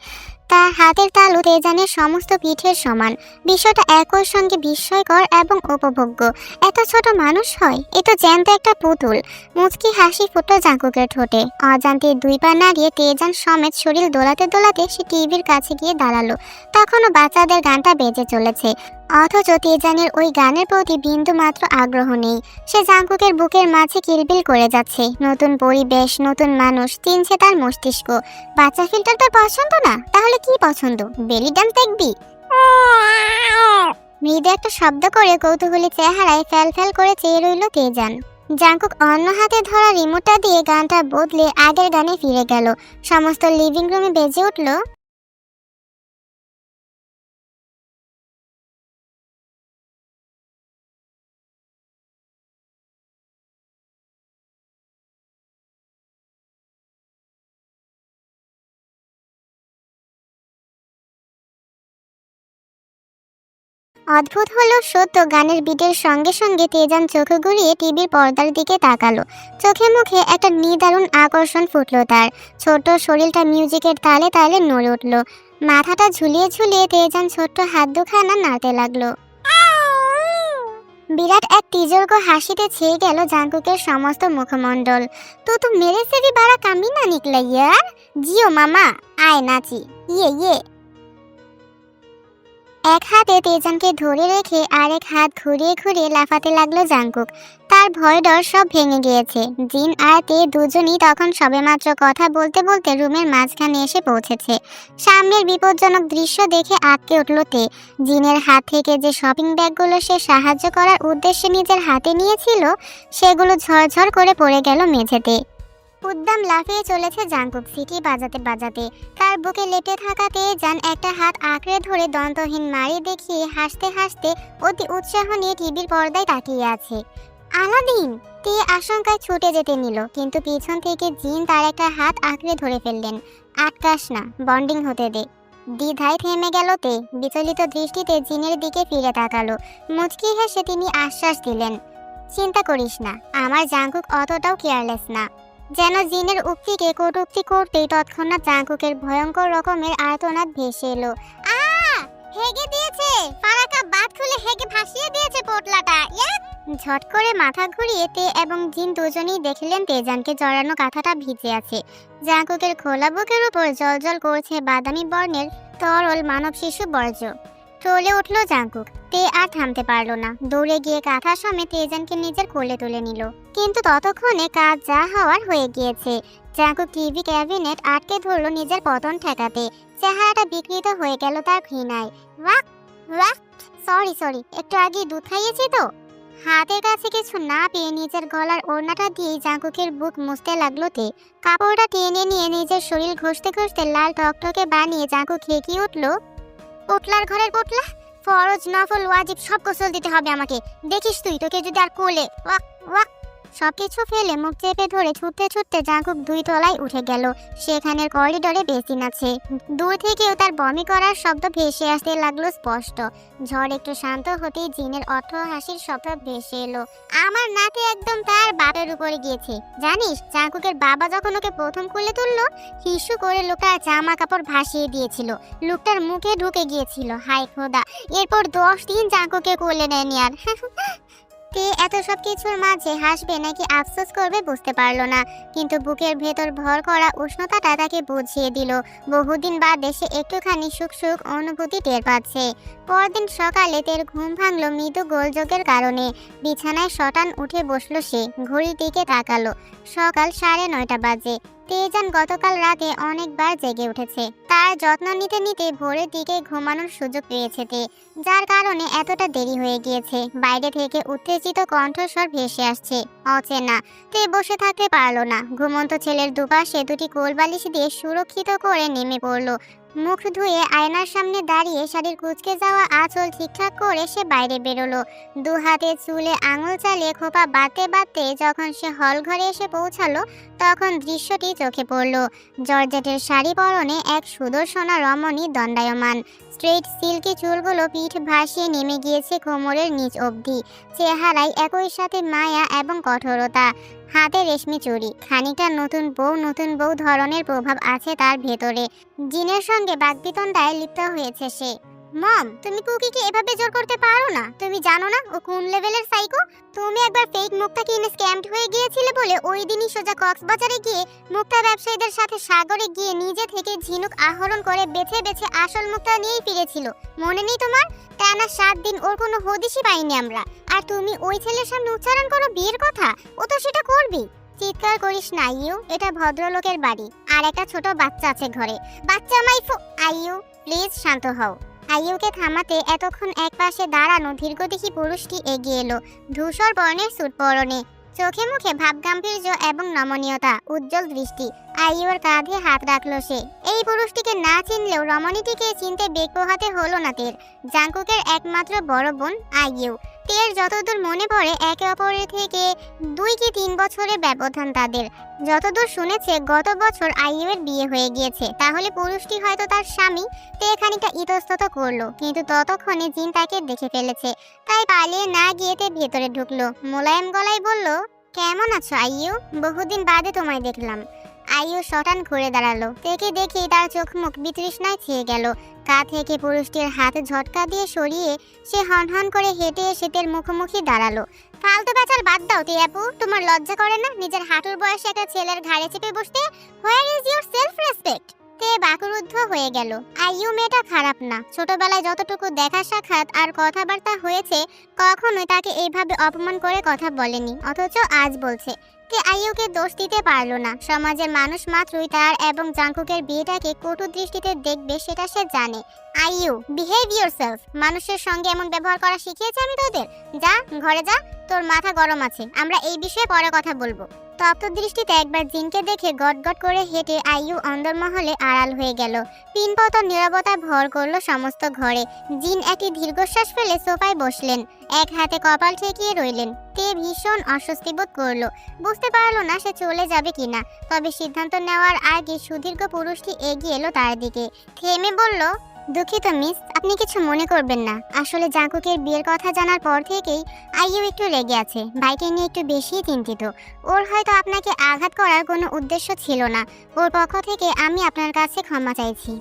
তার হাতের তালু তেজানের সমস্ত পিঠের সমান। বিষয়টা একই সঙ্গে বিস্ময়কর এবং উপভোগ্য। এত ছোট মানুষ হয়, এ তো জ্যান্ত একটা পুতুল। মুচকি হাসি ফুটলো জাঙ্কুকের ঠোঁটে। অজান্তে 2 পা নাড়িয়ে তেজান সমেত শরীর দোলাতে দোলাতে সে টিভির কাছে গিয়ে দাঁড়ালো। তখনও বাচ্চাদের গানটা বেজে চলেছে, অথচ তেজানের ওই গানের প্রতি বিন্দু মাত্র আগ্রহ নেই। সে জাঙ্কুকের বুকের মাঝে কিলবিল করে যাচ্ছে। নতুন পরিবেশ, নতুন মানুষ, চিনছে তার মস্তিষ্ক। বাচ্চা ফিল্টার তোর পছন্দ না? তাহলে কি পছন্দ? বেলি ডান্স দেখবি? মৃদু একটা শব্দ করে কৌতূহলী চেহারায় ফ্যাল ফ্যাল করে চেয়ে রইল তেজান। জাঙ্কুক অন্য হাতে ধরা রিমোটটা দিয়ে গানটা বদলে আগের গানে ফিরে গেল। সমস্ত লিভিং রুমে বেজে উঠল অদ্ভুত হলেও সত্য, গানের বিটের সঙ্গে সঙ্গে তেজান চোখ ঘুরিয়ে টিভির পর্দার দিকে তাকালো। চোখে মুখে একটা নিদারুণ আকর্ষণ ফুটলো তার। ছোট শরীরটা মিউজিকের তালে তালে নড়ে উঠল। মাথাটা ঝুলিয়ে ঝুলিয়ে তেজান ছোট্ট হাত দুখানা নাড়তে লাগলো। বিরাট এক তির্যক হাসিতে ছেয়ে গেল জাঙ্কুকের সমস্ত মুখমণ্ডল। তো মেরে সেরি বাড়া কামি না নিকলা ইয়ার। জিও মামা, আয় নাচি, ইয়ে ইয়ে। এক হাতে তেজানকে ধরে রেখে আরেক হাত ঘুরিয়ে ঘুরিয়ে লাফাতে লাগলো জাঙ্কুক। তার ভয় ডর সব ভেঙে গিয়েছে। জিন আর তে দুজনই তখন সবেমাত্র কথা বলতে বলতে রুমের মাঝখানে এসে পৌঁছেছে। সামনের বিপজ্জনক দৃশ্য দেখে আটকে উঠল তে। জিনের হাত থেকে যে শপিং ব্যাগগুলো সে সাহায্য করার উদ্দেশ্যে নিজের হাতে নিয়েছিল, সেগুলো ঝরঝর করে পড়ে গেল মেঝেতে। উদ্দাম লাফিয়ে চলেছে জাঙ্কুক সিটি বাজাতে বাজাতে। তার বুকে লেটে থাকা তেজান একটা হাত আঁকড়ে ধরে দন্তহীন মারি দেখিয়ে হাসতে হাসতে অতি উৎসাহ নিয়ে টিভির পর্দায় তাকিয়ে আছে। আলাদিন! তে আশঙ্কায় ছুটে যেতে নিল, কিন্তু পিছন থেকে জিন তার একটা হাত আঁকড়ে ধরে ফেললেন। আটকাস না, বন্ডিং হতে দে। দ্বিধায় থেমে গেল তে। বিচলিত দৃষ্টিতে জিনের দিকে ফিরে তাকালো। মুচকি হেসে তিনি আশ্বাস দিলেন, চিন্তা করিস না, আমার জাঙ্কুক অতটাও কেয়ারলেস না। যেন জিনের উক্তিকে কটূক্তি করতেই তৎক্ষণাৎ জাঙ্কুকের ভয়ঙ্কর রকমের আর্তনাদ ভেসে এলো। হেগে দিয়েছে! ফারাকা বাত খুলে হেগে ভাসিয়ে দিয়েছে পোটলাটা। ঝট করে মাথা ঘুরিয়ে তে এবং জিন দুজনেই দেখলেন তেজানকে জড়ানো কাঁথাটা ভিজে আছে। জাঙ্কুকের খোলা বুকের উপর জলজল করছে বাদামি বর্ণের তরল মানব শিশু বর্জ্য। চলে উঠল জাঙ্কুক। তে আর থামতে পারল না। দৌড়ে গিয়ে কাঁথা সমেত তেজানকে নিজের কোলে তুলে নিল। কিন্তু ততক্ষণে কাজ যা হওয়ার হয়ে গিয়েছে। জাঙ্কুক টিভি ক্যাবিনেট আটকে ধরল নিজের পতন ঠেকাতে। চেহারাটা বিকৃত হয়ে গেল তার ঘৃণায়। ওয়াক ওয়াক, সরি, একটু আগে দুধ খাইয়েছি তো। হাতের কাছে কিছু না পেয়ে নিজের গলার ওড়নাটা দিয়ে জাঙ্কুকের বুক মুছতে লাগলো তে। কাপড়টা টেনে নিয়ে নিজের শরীর ঘষতে ঘষতে লাল টকটকে বানিয়ে জাঙ্কুক হেঁকিয়ে উঠল। পোটলার ঘরের পোটলা, ফরজ নফল ওয়াজিব সব গোসল দিতে হবে আমাকে। দেখিস তুই, তোকে যদি আর কোলে। Walk walk. সবকিছু ফেলে মুখ চেপে ধরে ছুটতে ছুটতে জাঙ্কুক 2 তলায় উঠে গেল। সেখানের করিডোরে বেসিন আছে। দূর থেকেও তার বমি করার শব্দ ভেসে আসতে লাগলো স্পষ্ট। ঝড় একটু শান্ত হতেই জিনের অর্থ হাসির শব্দ ভেসে এলো। আমার নাতি একদম তার বাপের উপরে গিয়েছে। জানিস, জাঙ্কুকের বাবা যখন ওকে প্রথম কোলে তুললো, হিসু করে লোকটার জামা কাপড় ভাসিয়ে দিয়েছিল। লোকটার মুখে ঢুকে গিয়েছিল। হায় খোদা, এরপর 10 দিন জাঙ্কুকে কোলে নেয়নি আর। তে এত সব কিছুর মাঝে হাসবে নাকি আফসোস করবে বুঝতে পারলো না। কিন্তু বুকের ভেতর ভর করা উষ্ণতাটা তাকে বুঝিয়ে দিল বহুদিন বাদে সে একটুখানি সুখ সুখ অনুভূতি টের পাচ্ছে। পরদিন সকালে তের ঘুম ভাঙলো মৃদু গোলযোগের কারণে। বিছানায় শটান উঠে বসলো সে। ঘড়ির দিকে তাকালো। সকাল 9:30 বাজে। তেজান গতকাল রাতে অনেকবার জেগে উঠেছে। তার যত্ন নিতে নিতে ভোরের দিকে ঘুমানোর সুযোগ পেয়েছে তে, যার কারণে এতটা দেরি হয়ে গিয়েছে। বাইরে থেকে উত্তেজিত কণ্ঠস্বর ভেসে আসছে, অচেনা। তে বসে থাকতে পারলো না। ঘুমন্ত ছেলের দুপাশে 2টি কোলবালিশ দিয়ে সুরক্ষিত করে নেমে পড়লো। মুখ ধুয়ে আয়নার সামনে দাঁড়িয়ে শাড়ির কুঁচকে যাওয়া আঁচল ঠিকঠাক করে সে বাইরে বেরোলো। 2 হাতে চুলে আঙুল চালিয়ে খোপা বাঁধতে বাঁধতে যখন সে হল ঘরে এসে পৌঁছালো, তখন দৃশ্যটি চোখে পড়ল। জর্জেটের শাড়ি পরনে এক সুদর্শনা রমণী দণ্ডায়মান। স্ট্রেট সিল্কি চুলগুলো পিঠ ভাসিয়ে নেমে গিয়েছে কোমরের নিচ অবধি। চেহারায় একই সাথে মায়া এবং কঠোরতা। হাতে রেশমি চুড়ি। খানিকটা নতুন বউ ধরনের প্রভাব আছে তার ভেতরে। জিনের সঙ্গে বাগবিতণ্ডায় লিপ্ত হয়েছে সে। মম, তুমি কুকিকে এভাবে জোর করতে পারো না। তুমি জানো না ও কোন লেভেলের সাইকো। তুমি একবার ফেক মুক্তা কিনে স্ক্যামড হয়ে গিয়েছিলে বলে ওই দিনই সোজা কক্সবাজারে গিয়ে মুক্তা ব্যবসায়ীদের সাথে সাগরে গিয়ে নিজে থেকে ঝিনুক আহরণ করে বেছে বেছে আসল মুক্তা নিয়েই ফিরেছিল। মনে নেই তোমার? টানা 7 দিন ওর কোনো হদিশই পাইনি আমরা। আর তুমি ওই ছেলের সামনে উচ্চারণ করো বিয়ের কথা, ও তো সেটা করবি। চিৎকার করিস না আইয়ু, এটা ভদ্রলোকের বাড়ি আর একটা ছোট বাচ্চা আছে ঘরে। বাচ্চা মাইফু। আইয়ু প্লিজ শান্ত হও। আইয়ুকে থামাতে এতক্ষণ একপাশে দাঁড়ানো দীর্ঘদেহী পুরুষটি এগিয়ে এলো, ধূসর বর্ণের স্যুট পরনে, চোখে মুখে ভাবগাম্ভীর্য এবং নমনীয়তা, উজ্জ্বল দৃষ্টি। আইয়ুর কাঁধে হাত রাখলো সে। এই পুরুষটিকে না চিনলেও রমণীটিকে চিনতে বেগ পোহাতে হলো না তের। জাংকুকের একমাত্র বড় বোন আইয়ু। তের যতদূর মনে পড়ে একে অপরের থেকে 2 কি 3 বছরের ব্যবধান তাদের। যতদূর শুনেছে গত বছর আইয়ুর বিয়ে হয়ে গিয়েছে, তাহলে পুরুষটি হয়তো তার স্বামী। তে খানিকটা ইতস্তত করলো, কিন্তু ততক্ষণে জিন তাকে দেখে ফেলেছে, তাই পালিয়ে না গিয়ে তে ভেতরে ঢুকলো। মোলায়েম গলায় বলল, কেমন আছো আইয়ু? বহুদিন বাদে তোমায় দেখলাম। আইয়ু শটান ঘুরে দাঁড়ালো। তেকে দেখে তার চোখ মুখ বিতৃষ্ণায় ছেয়ে গেল। কাঁধ থেকে পুরুষটির হাতে ঝটকা দিয়ে সরিয়ে সে হনহন করে হেঁটে এসে তের মুখোমুখি দাঁড়ালো। ফালতু বেচাল বাদ দাও তে আপু, তোমার লজ্জা করে না নিজের হাঁটুর বয়সে একটা ছেলের ঘাড়ে চেপে বসতে? Where is your self respect? তে বাকরুদ্ধ হয়ে গেল। আইয়ু মেয়েটা খারাপ না, ছোটবেলায় যতটুকু দেখা সাক্ষাৎ আর কথাবার্তা হয়েছে কখনোই তাকে এইভাবে অপমান করে কথা বলেনি, অথচ আজ বলছে। তে আইয়ুকে দোষ দিতে পারলো না। সমাজের মানুষ মাত্রই তার এবং জাংকুকের বিয়েটাকে কটু দৃষ্টিতে দেখবে সেটা সে জানে। আইয়ু বিহেভ ইয়োরসেলফ। মানুষের সঙ্গে এমন ব্যবহার করা শিখিয়েছি আমি তোদের? যা ঘরে যা, তোর মাথা গরম আছে, আমরা এই বিষয়ে পরে কথা বলবো। তপ্ত দৃষ্টিতে একবার জিনকে দেখে গটগট করে হেঁটে আইয়ু অন্দরমহলে আড়াল হয়ে গেল। পিনপত নীরবতা ভর করলো সমস্ত ঘরে। জিন একটি দীর্ঘশ্বাস ফেলে সোফায় বসলেন, এক হাতে কপাল ঠেকিয়ে রইলেন। তে ভীষণ অস্বস্তি বোধ করলো, বুঝতে পারলো না সে চলে যাবে কিনা। তবে সিদ্ধান্ত নেওয়ার আগে সুদীর্ঘ পুরুষটি এগিয়ে এলো তার দিকে, থেমে বলল, দুঃখিত মিস, আপনি কিছু মনে করবেন না। আসলে জাংকুকের বিয়ের কথা জানার পর থেকেই আইয়ু একটু রেগে আছে, ভাইকে নিয়ে একটু বেশি চিন্তিত। ওর হয়তো আপনাকে আঘাত করার কোনো উদ্দেশ্য ছিল না। ওর পক্ষ থেকে আমি আপনার কাছে ক্ষমা চাইছি।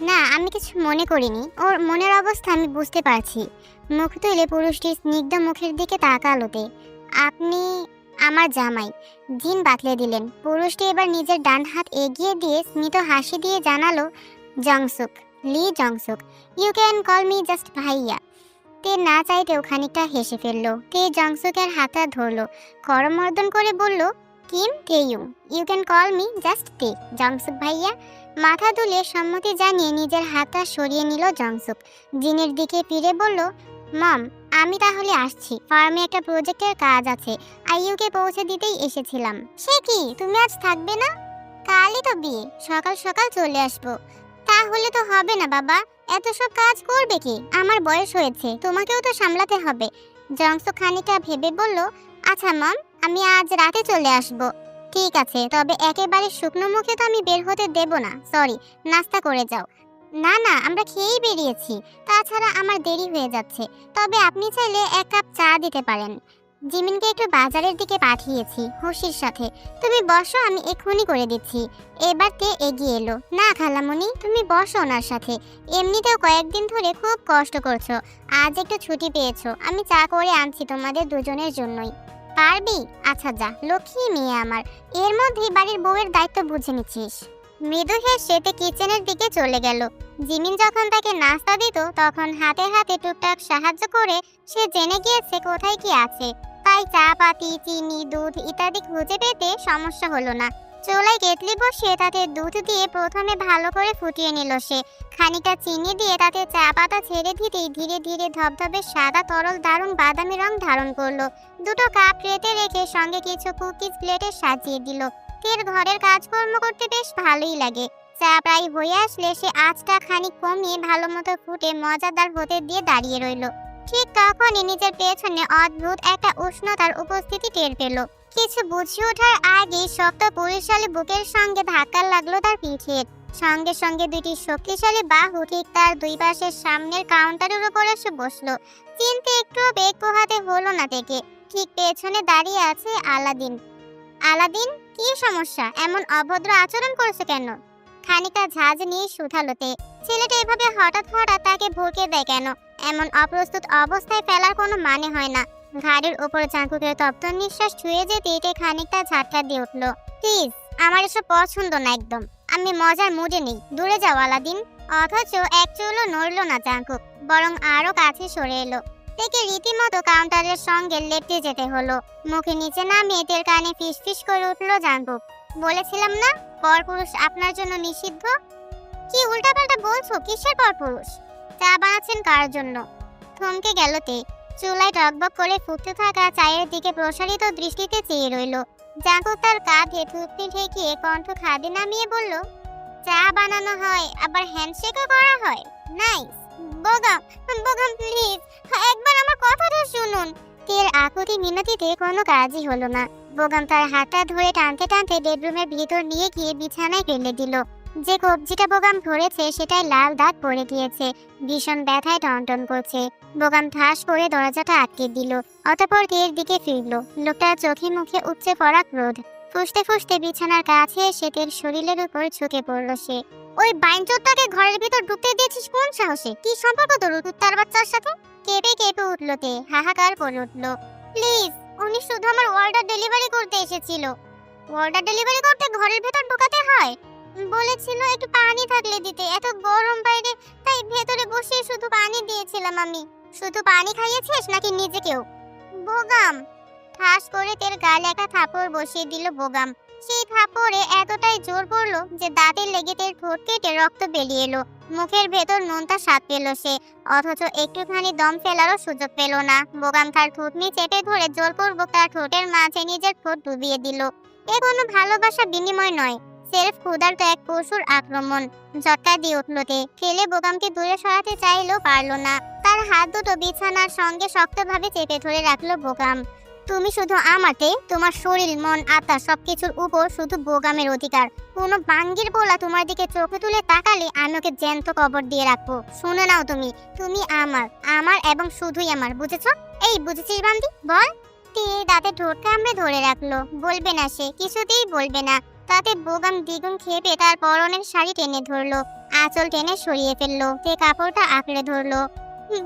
না, আমি কিছু মনে করিনি, ওর মনের অবস্থা আমি বুঝতে পারছি। মুখ তুলে পুরুষটির স্নিগ্ধ মুখের দিকে তাকালোতে। আপনি আমার জামাই। জিন বাতলে দিলেন। পুরুষটি এবার নিজের ডান হাত এগিয়ে দিয়ে স্মিত হাসি দিয়ে জানালো, Jungsuk, Lee Jungsuk, you can call me just ভাইয়া। তে না চাইতেও খানিকটা হেসে ফেললো। তে জংসুকের হাতটা ধরলো, করমর্দন করে বলল, Kim Taeyung, you can call me just Tae, Jungsuk ভাইয়া। মাথা দুলে সম্মতি জানিয়ে নিজের হাতটা সরিয়ে নিল জংসুক। জিনের দিকে ফিরে বলল, মম, আমি তাহলে আসছি, ফার্মে একটা প্রজেক্টের কাজ আছে, আইয়ুকে পৌঁছে দিতেই এসেছিলাম। সে কি, তুমি আজ থাকবে না? কালই তো বিয়ে, সকাল সকাল চলে আসবো। তাহলে তো হবে না বাবা, এত সব কাজ করবে কি? আমার বয়স হয়েছে, তোমাকেও তো সামলাতে হবে। জংসুক খানিকটা ভেবে বলল, আচ্ছা মম, আমি আজ রাতে চলে আসবো। ঠিক আছে, তবে একেবারে শুকনো মুখে তো আমি বের হতে দেব না। সরি, নাস্তা করে যাও। না না, আমরা খেয়েই বেরিয়েছি, তাছাড়া আমার দেরি হয়ে যাচ্ছে। তবে আপনি চাইলে 1 কাপ চা দিতে পারেন। জিমিনকে একটু বাজারের দিকে পাঠিয়েছি খুশির সাথে। তুমি বসো, আমি এক্ষুনি করে দিচ্ছি। এবার তে এগিয়ে এলো। না খালামণি, তুমি বসো ওনার সাথে, এমনিতেও কয়েকদিন ধরে খুব কষ্ট করছো, আজ একটু ছুটি পেয়েছো, আমি চা করে আনছি তোমাদের দুজনের জন্যই। পারবি? আচ্ছা যা, লক্ষ্মী মেয়ে আমার, এর মধ্যেই বাড়ির বউয়ের দায়িত্ব বুঝে নিচ্ছিস। মৃদু হেসে তে কিচেনের দিকে চলে গেল। জিমিন যখন তাকে নাস্তা দিত তখন হাতে হাতে টুকটাক সাহায্য করে সে জেনে গিয়েছে কোথায় কি আছে, তাই চা পাতি, চিনি, দুধ ইত্যাদি খুঁজে পেতে সমস্যা হলো না। চুলায় কেটলি বসিয়ে তাতে দুধ দিয়ে প্রথমে ভালো করে ফুটিয়ে নিল সে। খানিকটা চিনি দিয়ে তাতে চা পাতা ছেড়ে দিতেই ধীরে ধীরে ধবধবে সাদা তরল দারুণ বাদামি রং ধারণ করলো। দুটো কাপ রেতে রেখে সঙ্গে কিছু কুকিজ প্লেটে সাজিয়ে দিল। তের ঘরের কাজকর্ম করতে বেশ ভালোই লাগে। চা প্রায় হয়ে আসলে সে আঁচটা খানিক কমিয়ে ভালো মতো ফুটে মজাদার হতে দিয়ে দাঁড়িয়ে রইল। ঠিক তখনই নিজের পেছনে অদ্ভুত একটা উষ্ণতার উপস্থিতি টের পেল। কিছু বুঝে ওঠার আগেই শক্ত পরিশালী বুকের সঙ্গে ধাক্কা লাগলো তার পিঠের। সঙ্গে সঙ্গে দুটি শক্তিশালী বাহু ঠিক তার দুই পাশের সামনের কাউন্টারের উপর এসে বসলো। চিনতে একটুও বেগ পোহাতে হলো না থেকে। ঠিক পেছনে দাঁড়িয়ে আছে আলাদিন। আলাদিন, কি সমস্যা? এমন অভদ্র আচরণ করেছে কেন? খানিকটা ঝাঁজ নিয়ে শুধালোতে। ছেলেটা এভাবে হঠাৎ হঠাৎ তাকে ভরকে দেয় কেন? এমন অপ্রস্তুত অবস্থায় ফেলার কোনো মানে হয় না। ঘাড়ের ওপর জাঙ্কুকের তপ্ত নিঃশ্বাস ছুঁয়ে যেতে এটে খানিকটা ঝাটকা দিয়ে উঠল। প্লিজ, আমার এসব পছন্দ না একদম। আমি মজার মুডে নেই, দূরে যাও আলাদিন। অথচ এক চুলও নড়ল না জাঙ্কুক, বরং আরো কাছে সরে এলো। থেকে রীতিমতো কাউন্টারের সঙ্গে লেপটে যেতে হলো। মুখে নিচে নামিয়ে তের কানে ফিসফিস করে উঠল জাঙ্কুক। বলেছিলাম না পরপুরুষ আপনার জন্য নিষিদ্ধ? কি উল্টাপাল্টা বলছো? কিসের পরপুরুষ? চা বানাচ্ছেন কার জন্য? থমকে গেল তে। চুলায় টকবক করে ফুটতে থাকা চায়ের দিকে প্রসারিত দৃষ্টিতে চেয়ে রইল। জাঙ্কুক তার কাঁধে থুতনি ঠেকিয়ে কণ্ঠ খাদে নামিয়ে বলল, চা বানানো হয়, আবার হ্যান্ডশেকও করা হয়। নাইস। বোগাম, বোগাম প্লিজ, একবার আমার কথাটা শুনুন। তের আকুতি মিনতিতে কোনো কাজই হলো না। বোগাম তার হাতটা ধরে টানতে টানতে বেডরুমের ভিতর নিয়ে গিয়ে বিছানায় ফেলে দিল। যে কবজিটা বোগাম ধরেছে সেটাই লাল দাগ পড়ে গিয়েছে, ভীষণ ব্যথায় টনটন করছে। বোগাম ঠাস করে দরজাটা আটকে দিল, অতঃপর তের দিকে ফিরল। লোকটার চোখে মুখে উপচে পড়া ক্রোধ। ফুসতে ফুসতে বিছানার কাছে এসে তের শরীরের উপর ঝুঁকে পড়ল সে। ওই বাইনচোদটাকে ঘরের ভিতর ঢুকতে দিয়েছিস কোন সাহসে? কি সম্পর্ক তোর কুত্তার বাচ্চার সাথে? কেঁপে কেঁপে উঠল তে, হাহাকার করে উঠল। প্লিজ, উনি শুধু আমার অর্ডার ডেলিভারি করতে এসেছিল। অর্ডার ডেলিভারি করতে ঘরের ভেতর ঢোকাতে হয়? বলেছিল একটু পানি থাকলে দিতে, এত গরম বাইরে, তাই ভেতরে বসে শুধু পানি দিয়েছিলাম আমি। শুধু পানি খাইয়েছিস নাকি নিজেকেও? বোগাম। ঠাস করে তের গালে একটা থাপড় বসিয়ে দিল বোগাম। সেই থাপড়ে এতটাই জোর পড়লো যে দাঁতে লেগে তের ঠোঁট কেটে রক্ত বেরিয়ে এলো। মুখের ভেতর নোনতা স্বাদ পেল সে, অথচ একটুখানি দম ফেলারও সুযোগ পেল না। বোগাম তার থুতনি চেপে ধরে জোরপূর্বক তার ঠোঁটের মাঝে নিজের ঠোঁট ডুবিয়ে দিল। এ কোনো ভালোবাসা বিনিময় নয়, সেলফ ক্ষুধার্ত এক পশুর আক্রমণ। ঝটকা দিয়ে উঠল তে, ফেলে বোগামকে দূরে সরাতে চাইলেও পারল না। তার হাত দুটো বিছানার সঙ্গে শক্তভাবে চেপে ধরে রাখলো বোগাম। তুমি শুধু আমাতে, তোমার শরীর মন আত্মা সবকিছুর উপর শুধু বোগামের অধিকার। কোনো বাঙ্গির পোলা তোমার দিকে চোখে তুলে তাকালে আমি ওকে জ্যান্ত কবর দিয়ে রাখবো। শুনে নাও তুমি, তুমি আমার, আমার এবং শুধুই আমার, বুঝেছ? এই বুঝেছিস বান্দি, বল। তে দাঁতে ঠোঁট কামড়ে ধরে রাখলো। বলবে না সে, কিছুতেই বলবে না। তাতে বোগাম দ্বিগুণ খেপে তার পরনের শাড়ি টেনে ধরলো, আঁচল টেনে সরিয়ে ফেললো। তে কাপড়টা আঁকড়ে ধরলো।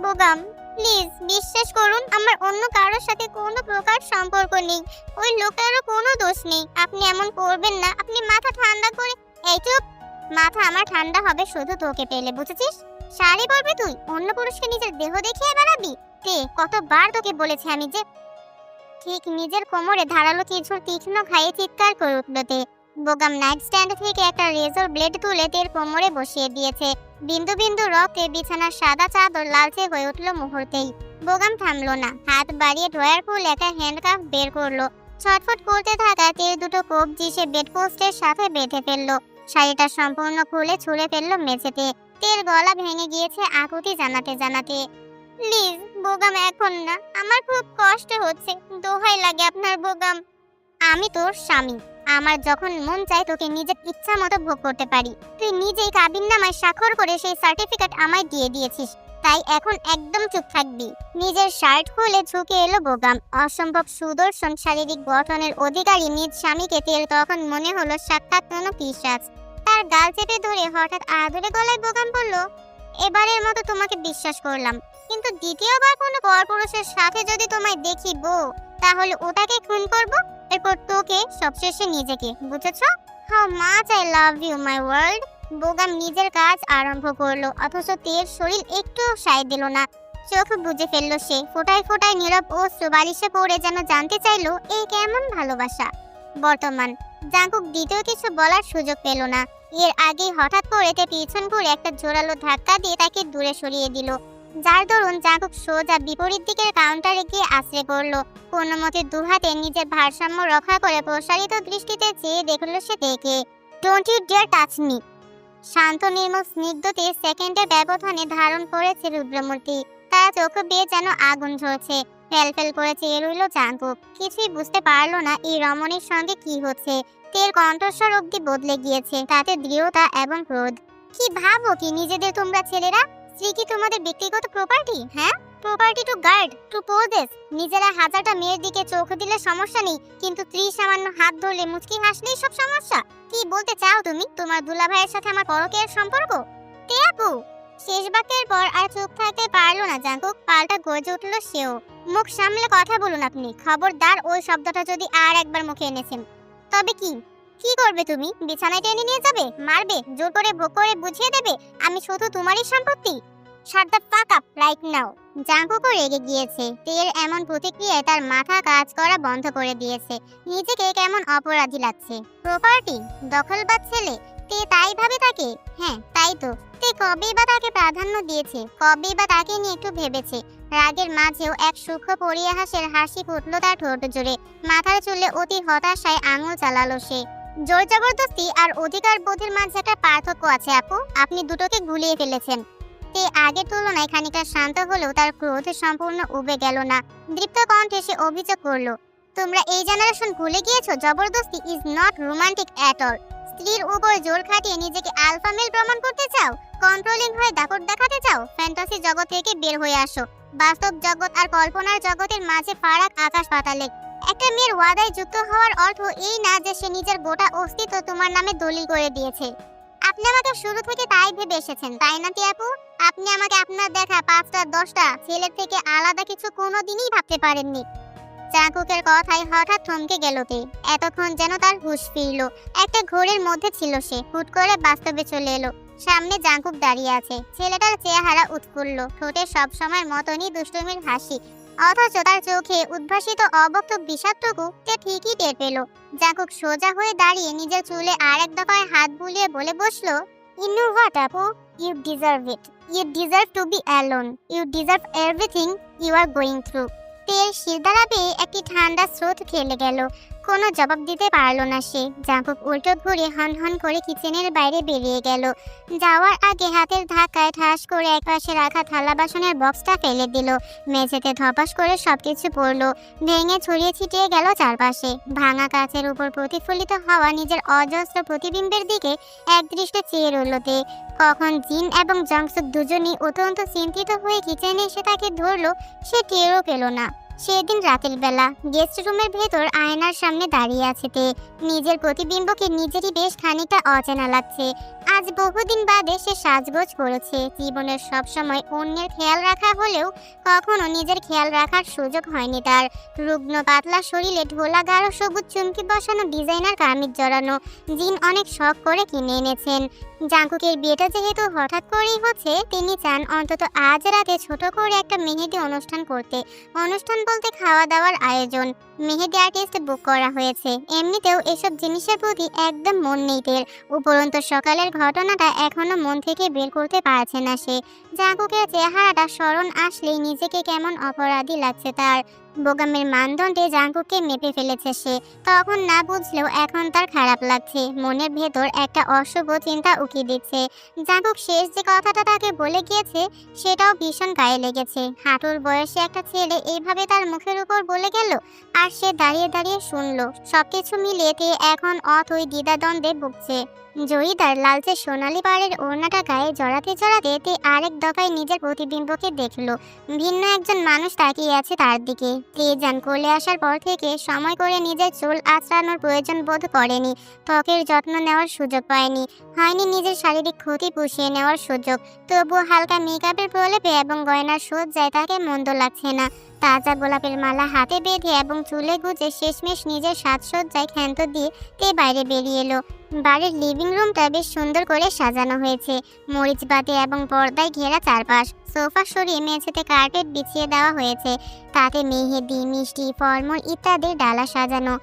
বোগাম প্লিজ, বিশ্বাস করুন, আমার অন্য কারোর সাথে কোনো প্রকার সম্পর্ক নেই। ওই লোকটারও কোনো দোষ নেই। আপনি এমন করবেন না। আপনি মাথা ঠান্ডা করে। এই চুপ। মাথা আমার ঠান্ডা হবে শুধু তোকে পেলে, বুঝেছিস? শাড়ি পরবি তুই, অন্য পুরুষকে নিজের দেহ দেখিয়ে বেড়াবি? তে কতবার তোকে বলেছি আমি যে। ঠিক নিজের কোমরে ধারালো কিছুর তীক্ষ্ণ খাইয়ে চিৎকার করে উঠল তে। বোগাম নাইট স্ট্যান্ড থেকে একটা রেজর ব্লেড তুলে তের কোমরে বসিয়ে দিয়েছে। বিন্দু বিন্দু রক্তে বিছানার সাদা চাদর লালচে হয়ে উঠল মুহূর্তেই। বোগাম থামলো না, হাত বাড়িয়ে ড্রয়ার খুলে একটা হ্যান্ডকাফ বের করলো। ছটফট করতে থাকা তের দুটো কবজি সে বেডপোস্টের সাথে বেঁধে ফেললো। শাড়িটা সম্পূর্ণ খুলে ছুঁড়ে ফেললো মেঝেতে। তের গলা ভেঙে গিয়েছে আকুতি জানাতে জানাতে। প্লিজ বোগাম, এখন না, আমার খুব কষ্ট হচ্ছে, দোহাই লাগে আপনার বোগাম। আমি তোর স্বামী, আমার যখন মন চায় তোকে নিজের ইচ্ছা মতো ভোগ করতে পারি। তুই নিজেই কাবিননামায় স্বাক্ষর করে সেই সার্টিফিকেট আমায় দিয়ে দিয়েছিস, তাই এখন একদম চুপ থাকবি। নিজের শার্ট খুলে ঝুঁকে এলো বোগাম। অসম্ভব সুদর্শন শারীরিক গঠনের অধিকারী নিজ স্বামীকে তের তখন মনে হলো সাক্ষাৎ কোনো পিশাচ। তার গাল চেপে ধরে হঠাৎ আদরে গলায় বোগাম বলল, এবারের মতো তোমাকে বিশ্বাস করলাম, কিন্তু দ্বিতীয়বার কোনো পরপুরুষের সাথে যদি তোমায় দেখি বউ, তাহলে ওটাকে খুন করব, এরপর তোকে, সবশেষে নিজেকে, বুঝেছ? How much I love you my world. Bogum নিজের কাজ আরম্ভ করলো, অথচ তের শরীর একটু সায় দিল না। চোখ বুজে ফেললো সে। ফোটায় ফোটায় নীরব অশ্রু বালিশে পড়ে যেন জানতে চাইলো এই কেমন ভালোবাসা। বর্তমান জাঙ্কুক দ্বিতীয় কিছু বলার সুযোগ পেল না। এর আগেই হঠাৎ করে তে পিছন ঘুরে একটা জোরালো ধাক্কা দিয়ে তাকে দূরে সরিয়ে দিল, যার দরুন জাঙ্কুক সোজা বিপরীত দিকের কাউন্টারে গিয়ে আশ্রয় পড়লো। কোনো মতে দুহাতে নিজের ভারসাম্য রক্ষা করে প্রসারিত দৃষ্টিতে চেয়ে দেখলো সে দেখে। Don't you dare touch me. শান্ত নির্মল স্নিগ্ধতে সেকেন্ডের ব্যবধানে ধারণ করেছে রুদ্রমূর্তি। তার চোখ বেয়ে যেন আগুন ঝরছে। ফেলফেল করে চেয়ে রইল জাঙ্কুক। কিছুই বুঝতে পারলো না এই রমণীর সঙ্গে কি হচ্ছে। তের কণ্ঠস্বর অব্দি বদলে গিয়েছে, তাতে দৃঢ়তা এবং ক্রোধ। কি ভাবো কি নিজেদের তোমরা ছেলেরা? স্ত্রী কি তোমাদের ব্যক্তিগত প্রপার্টি? হ্যাঁ, property to guard to purposes. নিজেরা হাজারটা মেয়ের দিকে চোখ দিলে সমস্যা নেই, কিন্তু সামান্য হাত ধরলে মুচকি হাসলেই সব সমস্যা। কি বলতে চাও তুমি? তোমার দুলাভাইয়ের সাথে আমার পরকীয়ার সম্পর্ক? তে আপু, শেষ বাক্যের পর আর চুপ থাকতে পারলো না জাঙ্কুক। পাল্টা গর্জে উঠল সেও। মুখ সামলে কথা বলুন আপনি। খবরদার ওই শব্দটা যদি আর একবার মুখে এনেছেন। তবে কি কি করবে তুমি? বিছানায় টেনে নিয়ে যাবে? মারবে? জোর করে ভোগ করে বুঝিয়ে দেবে আমি শুধু তোমারই সম্পত্তি? Shut the fuck up right now. জাঙ্কুকও রেগে গিয়েছে। তের এমন প্রতিক্রিয়ায় তার মাথা কাজ করা বন্ধ করে দিয়েছে। নিজেকে কেমন অপরাধী লাগছে। প্রপার্টি দখলবাজ ছেলে, তে তাই ভাবে তাকে? হ্যাঁ তাই তো। তে কবেই বা তাকে প্রাধান্য দিয়েছে? কবেই বা তাকে নিয়ে একটু ভেবেছে? রাগের মাঝেও এক সূক্ষ্ম পরিহাসের হাসি ফুটল তার ঠোঁট জুড়ে। মাথার চুলে অতি হতাশায় আঙুল চালালো সে। জোর জবরদস্তি আর অধিকার বোধের মাঝে একটা পার্থক্য আছে আপু। আপনি দুটোকে গুলিয়ে ফেলেছেন। তে আগের তুলনায় খানিকটা শান্ত হলেও তার ক্রোধ সম্পূর্ণ উবে গেল না। দীপ্ত কণ্ঠে সে অভিযোগ করলো, তোমরা এই জেনারেশন ভুলে গিয়েছো জবরদস্তি is not romantic at all. স্ত্রীর উপর জোর খাটিয়ে নিজেকে আলফা মেল প্রমাণ করতে চাও? কন্ট্রোলিং হয়ে দাপট দেখাতে চাও? ফ্যান্টাসি জগৎ থেকে বের হয়ে আসো। বাস্তব জগৎ আর কল্পনার জগতের মাঝে ফারাক আকাশ পাতালে। একটা মেয়ের ওয়াদায় যুক্ত হওয়ার অর্থ এই না যে সে নিজের গোটা অস্তিত্ব তোমার নামে দলিল করে দিয়েছে। আপনি আমাকে শুরু থেকে তাই ভেবে এসেছেন, তাই না আপু? আপনি আমাকে আপনার দেখা 5টা 10টা ছেলের থেকে আলাদা কিছু কোনোদিনই ভাবতে পারেননি। জাঙ্কুকের কথায় হঠাৎ থমকে গেল তে। এতক্ষণ যেন তার হুঁশ ফিরল। একটা ঘোরের মধ্যে ছিল সে। হুট করে বাস্তবে চলে এলো। সামনে জাঙ্কুক দাঁড়িয়ে আছে। ছেলেটার চেহারা উৎফুল্ল, ঠোঁটে সব সময়ের মতনই দুষ্টুমির হাসি। অথচ তার চোখে উদ্ভাসিত অবক্ত বিষাদটুকু তে ঠিকই টের পেল। জাঙ্কুক সোজা হয়ে দাঁড়িয়ে নিজের চুলে আর এক দফায় হাত বুলিয়ে বলে বসলো, ইউ নো হোয়াট আপু, you deserve it. You deserve to be alone. You deserve everything you are going through. তেল শিরদাঁড়া পেয়ে একটি ঠান্ডা স্রোত খেলে গেল। কোনো জবাব দিতে পারল না সে। জাঙ্কুক উল্টো ঘুরে হন হন করে কিচেনের বাইরে বেরিয়ে গেল। যাওয়ার আগে হাতের ধাক্কায় ঠাস করে একপাশে রাখা থালা বাসনের বক্সটা ফেলে দিল। মেঝেতে ধপাস করে সবকিছু পড়লো, ভেঙে ছড়িয়ে ছিটিয়ে গেল চারপাশে। ভাঙা কাচের উপর প্রতিফলিত হওয়া নিজের অজস্র প্রতিবিম্বের দিকে একদৃষ্টে চেয়ে রইল তে। কখন জিন এবং জংসুক দুজনই অত্যন্ত চিন্তিত হয়ে কিচেনে এসে তাকে ধরলো সে টেরও পেল না। সেদিন রাতের বেলা গেস্ট রুমের ভেতর আয়নার সামনে দাঁড়িয়ে আছে তে। নিজের প্রতিবিম্বকে নিজেরই বেশ খানিকটা অচেনা লাগছে। আজ বহুদিন বাদে সে সাজগোজ করেছে। জীবনের সব সময় অন্যের খেয়াল রাখা হলেও কখনো নিজের খেয়াল রাখার সুযোগ হয়নি তার। রুগ্ন পাতলা শরীরে ঢোলা গাঢ় সবুজ চুমকি বসানো ডিজাইনার কামিজ জড়ানো জিন অনেক শখ করে কিনে এনেছেন। জাঙ্কুকের বিয়েটা যেহেতু হঠাৎ করেই হচ্ছে, তিনি চান অন্তত আজ রাতে ছোট করে একটা মেহেদি অনুষ্ঠান করতে। অনুষ্ঠান বলতে খাওয়া দাওয়ার আয়োজন। মেহেদি আর্টিস্ট বুক করা হয়েছে। এমনিতেও এসব জিনিসের প্রতি একদম মন নেই তের। উপরন্তু সকালের ঘটনাটা এখনো মন থেকে বের করতে পারছে না সে। জাঙ্কুকের চেহারাটা স্মরণ আসলেই নিজেকে কেমন অপরাধী লাগছে তার। বোগামের মানদণ্ডে জাঙ্কুককে মেপে ফেলেছে সে। তখন না বুঝলেও এখন তার খারাপ লাগছে। মনের ভেতর একটা অশুভ চিন্তা উকি দিচ্ছে। জাঙ্কুক শেষ যে কথাটা তাকে বলে গিয়েছে সেটাও ভীষণ গায়ে লেগেছে। হাঁটুর বয়সে একটা ছেলে এইভাবে তার মুখের উপর বলে গেল, আর সে দাঁড়িয়ে দাঁড়িয়ে শুনলো। সবকিছু মিলিয়ে তে এখন অথই দ্বিধাদ্বন্দ্বে ভুগছে। জয়িদার লালচে সোনালি পাড়ের ওড়নাটা গায়ে জড়াতে জড়াতে তে আরেক দফায় নিজের প্রতিবিম্বকে দেখলো। ভিন্ন একজন মানুষ তাকিয়ে আছে তার দিকে। তেজান কোলে আসার পর থেকে সময় করে নিজের চুল আঁচড়ানোর প্রয়োজন বোধ করেনি। ত্বকের যত্ন নেওয়ার সুযোগ পায়নি। হয়নি নিজের শারীরিক ক্ষতি পুষিয়ে নেওয়ার সুযোগ। তবুও হালকা মেকআপের প্রলেপে এবং গয়নার সজ্জায় তাকে মন্দ লাগছে না। তাজা গোলাপের মালা হাতে বেঁধে এবং চুলে গুজে শেষমেশ নিজের সাজসজ্জায় ক্ষান্ত দিয়ে তে বাইরে বেরিয়ে এলো। বাড়ির লিভিং রুমটা বেশ সুন্দর করে সাজানো হয়েছে। মরিচ বাতি এবং পর্দায় ঘেরা চারপাশ। সোফা সরিয়ে মেঝেতে কার্পেট বিছিয়ে দেওয়া হয়েছে। তাতে মেহেদি, মিষ্টি, ফলমূল ইত্যাদির ডালা সাজানো।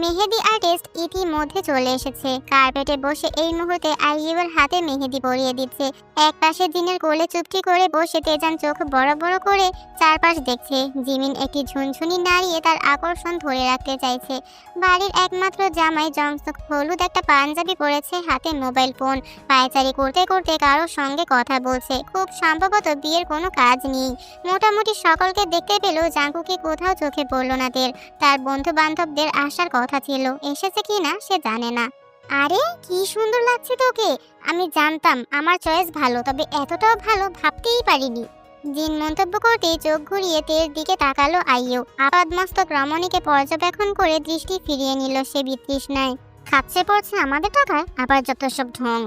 মেহেদি আর্টিস্ট ইতিমধ্যে চলে এসেছে। কার্পেটে বসে এই মুহূর্তে আইয়ুবের হাতে মেহেদি পরিয়ে দিচ্ছে। এক পাশে জিনের কোলে চুপটি করে বসে তেজান চোখ বড় বড় করে চারপাশ দেখছে। জিমিন একটি ঝুনঝুনি নাড়িয়ে তার আকর্ষণ ধরে রাখতে চাইছে। বাড়ির একমাত্র জামাই জংসুক হলুদ একটা পাঞ্জাবি পরেছে, হাতে মোবাইল ফোন। পায়চারি করতে করতে কারোর সঙ্গে কথা বলছে। খুব সম্ভবত বিয়ের কোনো কাজ নেই। মোটামুটি সকলকে দেখতে পেলেও জাঙ্কুকে কোথাও চোখে পড়ল না তের। তার বন্ধু বান্ধবদের আসার কথা ছিল, এসেছে কিনা সে জানে না। আরে কি সুন্দর লাগছে তোকে। আমি জানতাম আমার চয়েস ভালো, তবে এতটাও ভালো ভাবতেই পারিনি। জিন মন্তব্য করতেই চোখ ঘুরিয়ে তের দিকে তাকালো আইয়ু। আপাদমস্তক রমণীকে পর্যবেক্ষণ করে দৃষ্টি ফিরিয়ে নিল সে বিতৃষ্ণায়। খাচ্ছে পড়ছে আমাদের টাকায়, আবার যত সব ঢং।